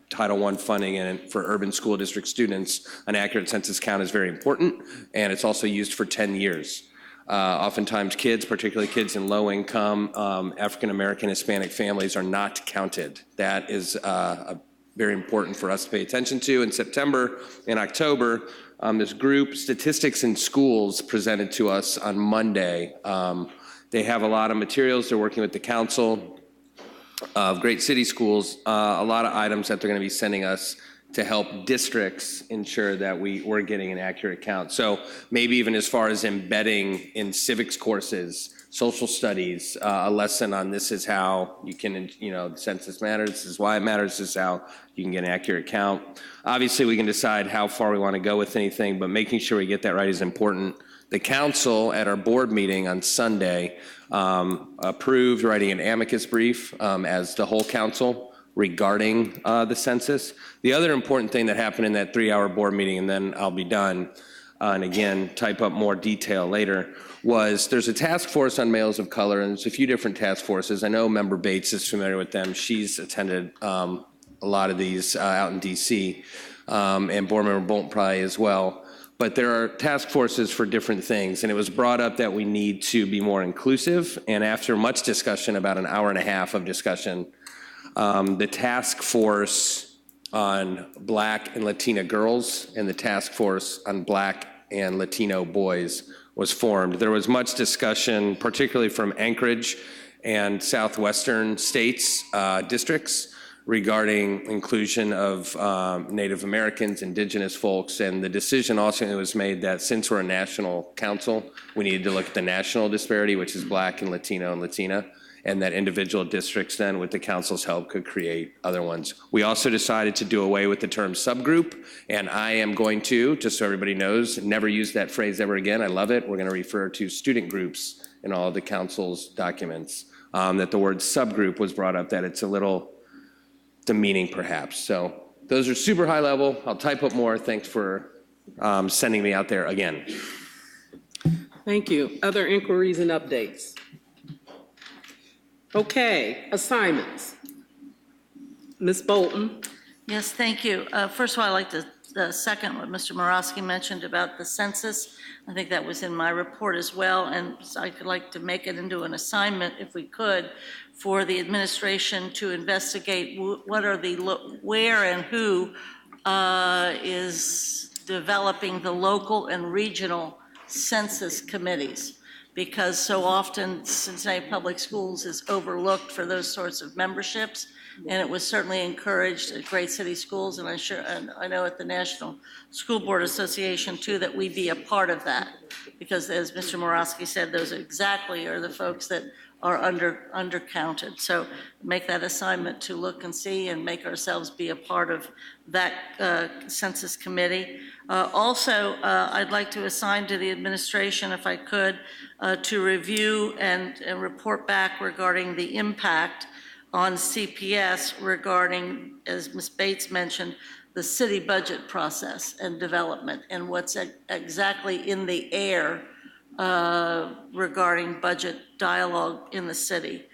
Title I funding, and for urban school district students, an accurate census count is very important, and it's also used for 10 years. Oftentimes kids, particularly kids in low income, African-American, Hispanic families are not counted. That is very important for us to pay attention to. In September and October, this group, Statistics in Schools, presented to us on Monday. They have a lot of materials. They're working with the council of Great City Schools, a lot of items that they're going to be sending us to help districts ensure that we're getting an accurate count. So maybe even as far as embedding in civics courses, social studies, a lesson on this is how you can, the census matters, this is why it matters, this is how you can get an accurate count. Obviously, we can decide how far we want to go with anything, but making sure we get that right is important. The council at our board meeting on Sunday approved writing an amicus brief as the whole council regarding the census. The other important thing that happened in that 3-hour board meeting, and then I'll be done, and again, type up more detail later, was there's a task force on males of color, and there's a few different task forces. I know Member Bates is familiar with them. She's attended a lot of these out in DC, and Board Member Bolton probably as well. But there are task forces for different things, and it was brought up that we need to be more inclusive. And after much discussion, about an hour and a half of discussion, the task force on Black and Latina girls and the task force on Black and Latino boys was formed. There was much discussion, particularly from Anchorage and southwestern states, districts, regarding inclusion of Native Americans, indigenous folks, and the decision also was made that since we're a national council, we needed to look at the national disparity, which is Black and Latino and Latina, and that individual districts then, with the council's help, could create other ones. We also decided to do away with the term subgroup, and I am going to, just so everybody knows, never use that phrase ever again. I love it. We're going to refer to student groups in all of the council's documents. That the word subgroup was brought up, that it's a little demeaning perhaps. So those are super high level. I'll type up more. Thanks for sending me out there again. Thank you. Other inquiries and updates? Okay, assignments. Ms. Bolton? Yes, thank you. First of all, I'd like to second what Mr. Morosky mentioned about the census. I think that was in my report as well, and I'd like to make it into an assignment, if we could, for the administration to investigate what are the, where and who is developing the local and regional census committees. Because so often Cincinnati Public Schools is overlooked for those sorts of memberships. And it was certainly encouraged at Great City Schools, and I know at the National School Board Association too, that we be a part of that. Because as Mr. Morosky said, those exactly are the folks that are undercounted. So make that assignment to look and see and make ourselves be a part of that census committee. Also, I'd like to assign to the administration, if I could, to review and report back regarding the impact on CPS regarding, as Ms. Bates mentioned, the city budget process and development and what's exactly in the air regarding budget dialogue in the city,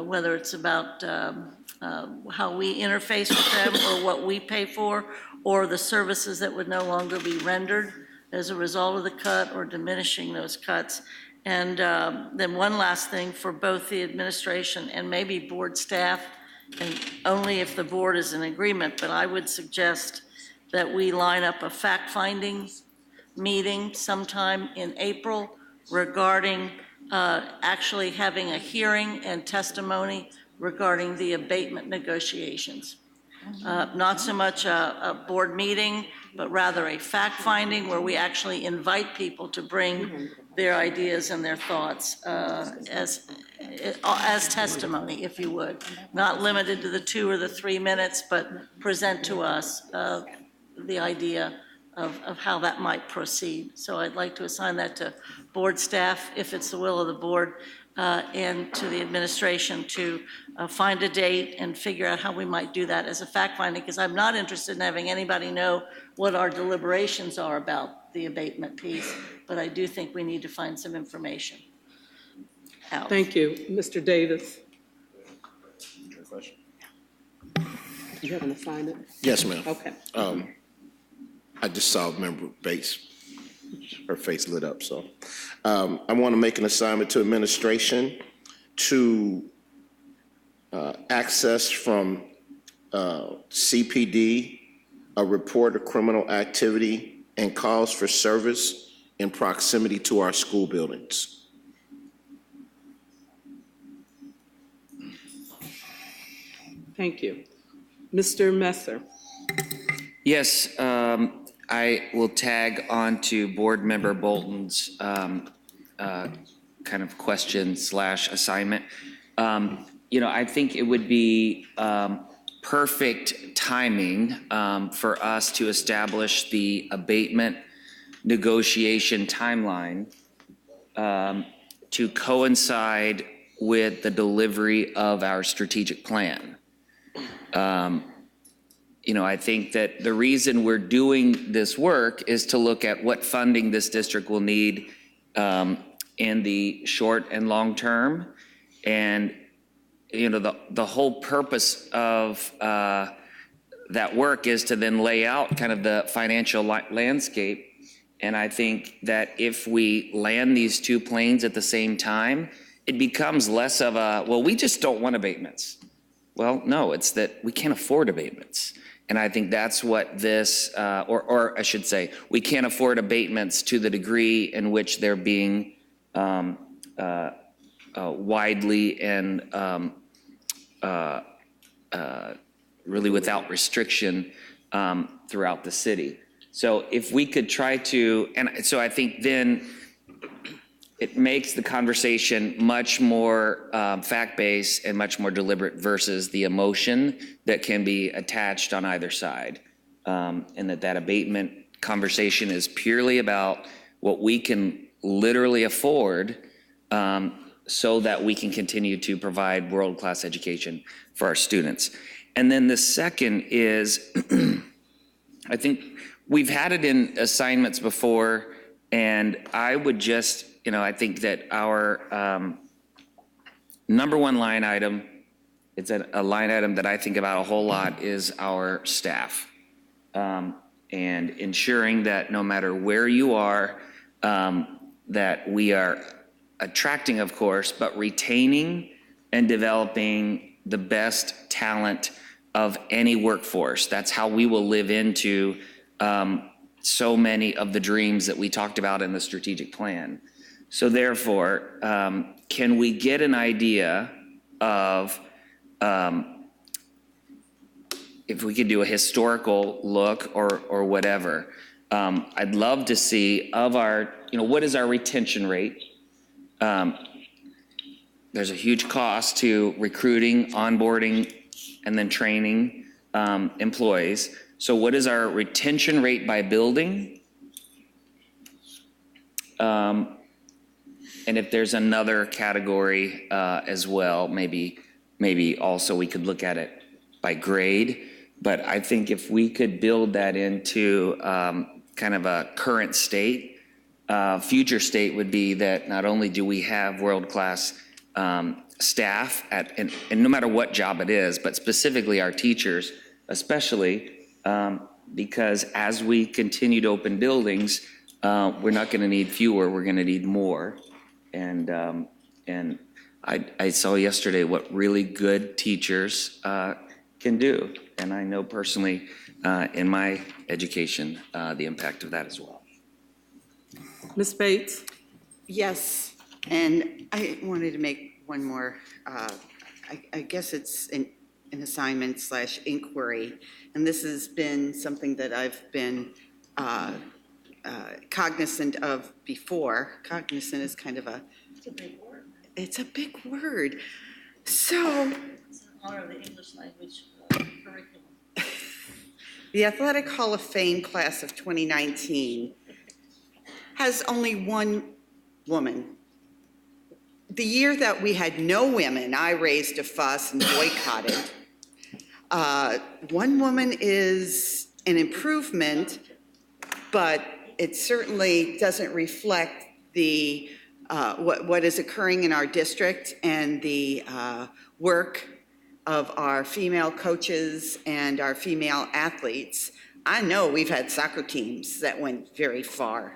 whether it's about how we interface with them or what we pay for, or the services that would no longer be rendered as a result of the cut or diminishing those cuts. And then one last thing for both the administration and maybe board staff, and only if the board is in agreement, but I would suggest that we line up a fact-finding meeting sometime in April regarding actually having a hearing and testimony regarding the abatement negotiations. Not so much a board meeting, but rather a fact-finding where we actually invite people to bring their ideas and their thoughts as testimony, if you would. Not limited to the 2 or the 3 minutes, but present to us the idea of how that might proceed. So I'd like to assign that to board staff, if it's the will of the board, and to the administration to find a date and figure out how we might do that as a fact-finding, because I'm not interested in having anybody know what our deliberations are about the abatement piece, but I do think we need to find some information out. Thank you. Mr. Davis? You have an assignment? Yes, ma'am. Okay. I just saw Member Bates, her face lit up, so. I want to make an assignment to administration to access from CPD a report of criminal activity and calls for service in proximity to our school buildings. Thank you. Mr. Messer? Yes, I will tag on to Board Member Bolton's kind of question / assignment. I think it would be perfect timing for us to establish the abatement negotiation timeline to coincide with the delivery of our strategic plan. I think that the reason we're doing this work is to look at what funding this district will need in the short and long term. And, the whole purpose of that work is to then lay out kind of the financial landscape. And I think that if we land these two planes at the same time, it becomes less of a, well, we just don't want abatements. Well, no, it's that we can't afford abatements. And I think that's what this, or I should say, we can't afford abatements to the degree in which they're being widely and really without restriction throughout the city. So if we could try to, and so I think then it makes the conversation much more fact-based and much more deliberate versus the emotion that can be attached on either side. And that abatement conversation is purely about what we can literally afford so that we can continue to provide world-class education for our students. And then the second is, I think we've had it in assignments before, and I would just, I think that our number one line item, it's a line item that I think about a whole lot, is our staff. And ensuring that no matter where you are, that we are attracting, of course, but retaining and developing the best talent of any workforce. That's how we will live into so many of the dreams that we talked about in the strategic plan. So therefore, can we get an idea of, if we could do a historical look or whatever, I'd love to see of our, what is our retention rate? There's a huge cost to recruiting, onboarding, and then training employees. So what is our retention rate by building? And if there's another category as well, maybe also we could look at it by grade. But I think if we could build that into kind of a current state, future state would be that not only do we have world-class staff and no matter what job it is, but specifically our teachers, especially because as we continue to open buildings, we're not going to need fewer, we're going to need more. And I saw yesterday what really good teachers can do. And I know personally in my education the impact of that as well. Ms. Bates? Yes, and I wanted to make one more, I guess it's an assignment / inquiry, and this has been something that I've been cognizant of before. Cognizant is kind of it's a big word. It's a big word. So. It's an honor of the English language curriculum. The Athletic Hall of Fame class of 2019 has only one woman. The year that we had no women, I raised a fuss and boycotted. One woman is an improvement, but it certainly doesn't reflect the what is occurring in our district and the work of our female coaches and our female athletes. I know we've had soccer teams that went very far,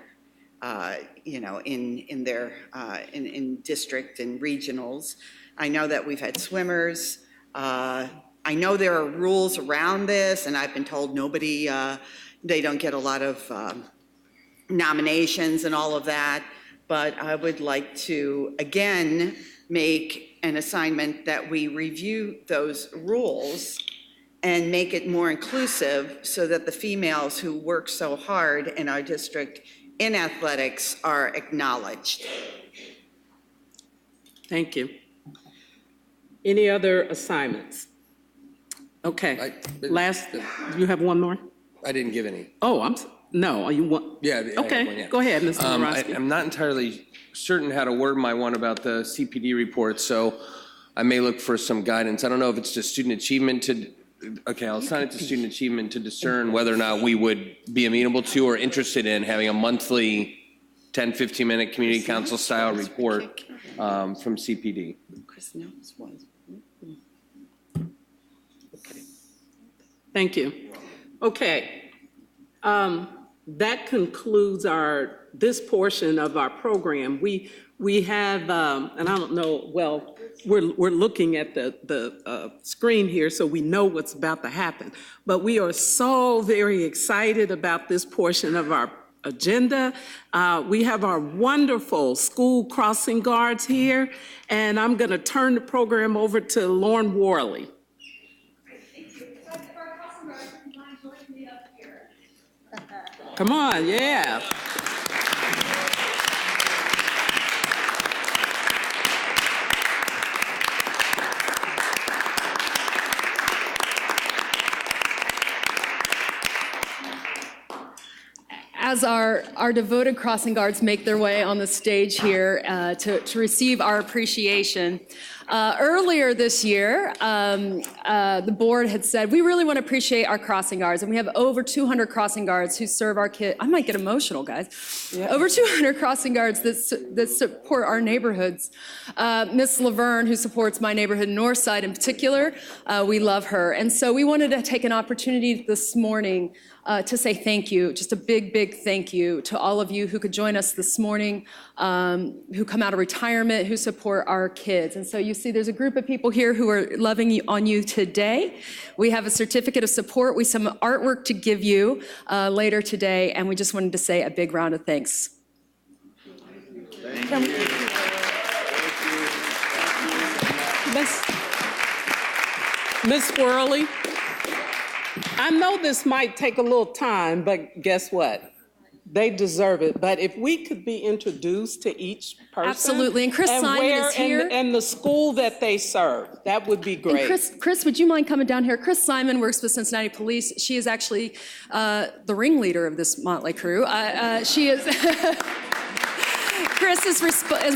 in their district and regionals. I know that we've had swimmers. I know there are rules around this, and I've been told they don't get a lot of nominations and all of that. But I would like to, again, make an assignment that we review those rules and make it more inclusive so that the females who work so hard in our district in athletics are acknowledged. Thank you. Any other assignments? Okay, you have one more? I didn't give any. Oh, no, you want? Yeah. I have one, Okay, yeah. go ahead, Mr. Morosky. I'm not entirely certain how to word my one about the CPD report, so I may look for some guidance. I don't know if it's just student achievement I'll assign it to student achievement to discern whether or not we would be amenable to or interested in having a monthly 10, 15-minute community council style report from CPD. Chris knows one. Thank you. Okay. That concludes this portion of our program. We have, and I don't know, well, we're looking at the screen here, so we know what's about to happen. But we are so very excited about this portion of our agenda. We have our wonderful school crossing guards here, and I'm going to turn the program over to Lauren Worley. Come on, yeah. As our devoted crossing guards make their way on the stage here to receive our appreciation, earlier this year, the board had said, we really want to appreciate our crossing guards, and we have over 200 crossing guards who serve our kids. I might get emotional, guys. Yeah. Over 200 crossing guards that support our neighborhoods. Miss Laverne, who supports my neighborhood, Northside in particular, we love her. And so we wanted to take an opportunity this morning to say thank you, just a big, big thank you to all of you who could join us this morning, who come out of retirement, who support our kids. And so you see there's a group of people here who are loving on you today. We have a certificate of support. We have some artwork to give you later today, and we just wanted to say a big round of thanks. Thank you. Miss Worley, I know this might take a little time, but guess what? They deserve it. But if we could be introduced to each person. Absolutely, and Chris Simon is here. And the school that they serve, that would be great. And Chris, would you mind coming down here? Chris Simon works with Cincinnati Police. She is actually the ringleader of this motley crew. She is... Chris is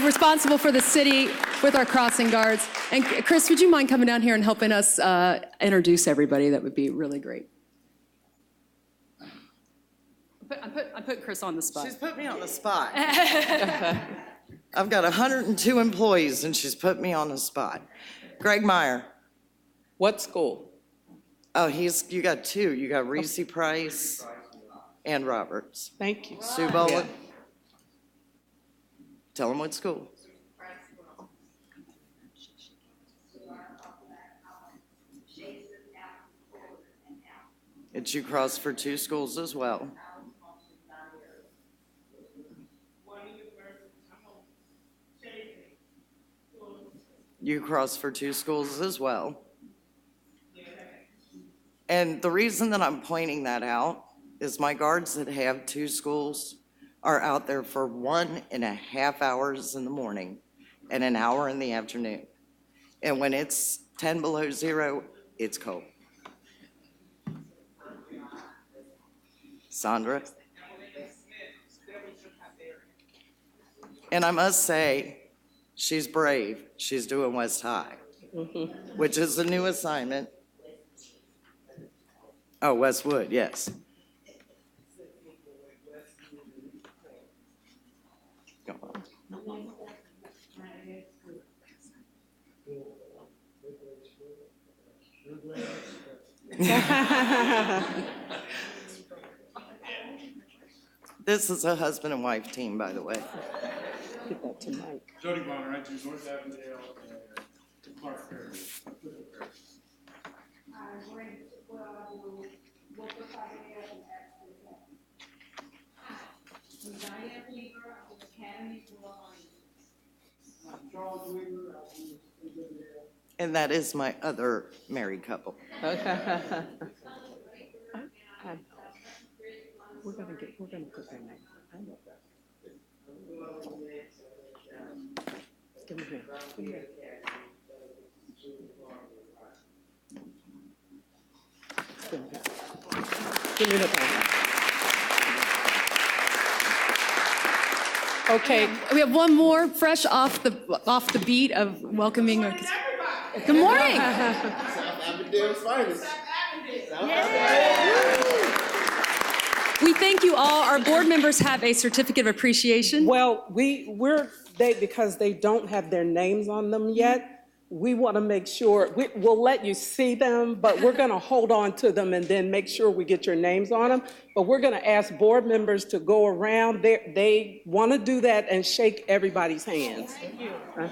responsible for the city with our crossing guards. And Chris, would you mind coming down here and helping us introduce everybody? That would be really great. I'm putting Chris on the spot. She's put me on the spot. I've got 102 employees and she's put me on the spot. Greg Meyer. What school? Oh, you got two. You got Reese Price and Roberts. Thank you. Sue Bullock. Yeah. Tell them what school. It's you cross for two schools as well. You cross for two schools as well. And the reason that I'm pointing that out is my guards that have two schools are out there for 1.5 hours in the morning and an hour in the afternoon. And when it's 10 below zero, it's cold. Sandra? And I must say, she's brave. She's doing West High, which is a new assignment. Oh, Westwood, yes. Go on. This is a husband and wife team, by the way. Get that to Mike. Jody Bonner, right to North Avondale and Clark Ferry. And that is my other married couple. Okay. We're gonna put their name. I know that. Give me here. Give me here. Give me the phone. Okay. We have one more fresh off the beat of welcoming our. Good morning. South Avondale's finest. We thank you all. Our board members have a certificate of appreciation. Well, because they don't have their names on them yet, we want to make sure, we'll let you see them, but we're going to hold on to them and then make sure we get your names on them. But we're going to ask board members to go around. They want to do that and shake everybody's hands. Uh-huh.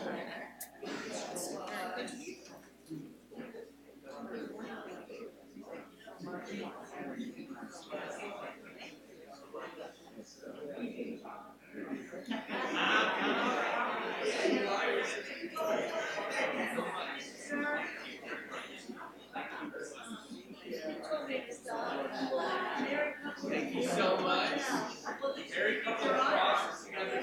Thank you so much. Very couple of process together.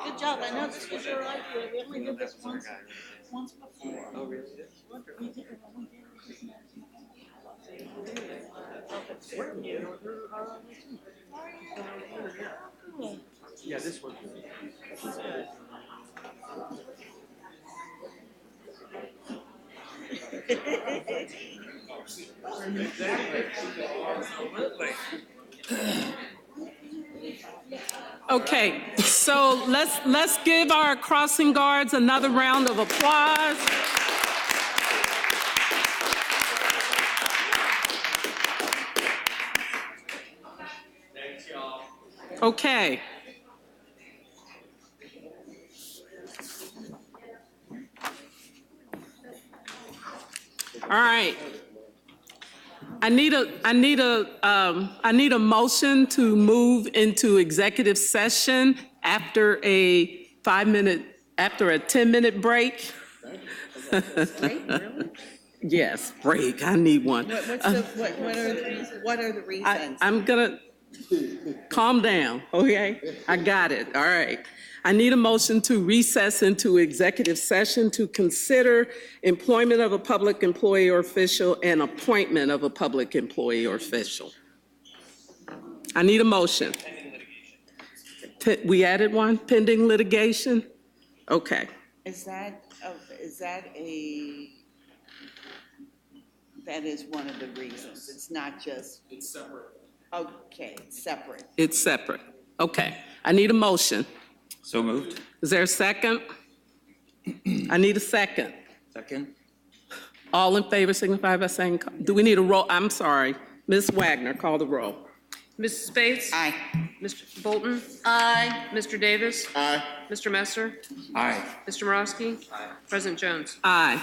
Good job. I know this was your idea. We only did this once before. Oh, really? We did it when we did it. Yeah, this one. Okay, so let's give our crossing guards another round of applause. Thanks, y'all. Okay. All right. I need a motion to move into executive session after a 10-minute break. Yes, break. I need one. What are the reasons? I'm gonna, calm down, okay? I got it, all right. I need a motion to recess into executive session to consider employment of a public employee or official and appointment of a public employee or official. I need a motion. We added one, pending litigation? Okay. Is that one of the reasons? It's not just. It's separate. Okay, separate. It's separate. Okay. I need a motion. So moved. Is there a second? I need a second. Second. All in favor signify by saying, do we need a roll? I'm sorry. Ms. Wagner, call the roll. Mrs. Spates? Aye. Mr. Bolton? Aye. Mr. Davis? Aye. Mr. Messer? Aye. Mr. Morosky? President Jones? Aye.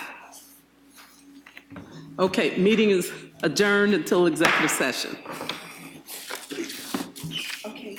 Okay, meeting is adjourned until executive session. Okay.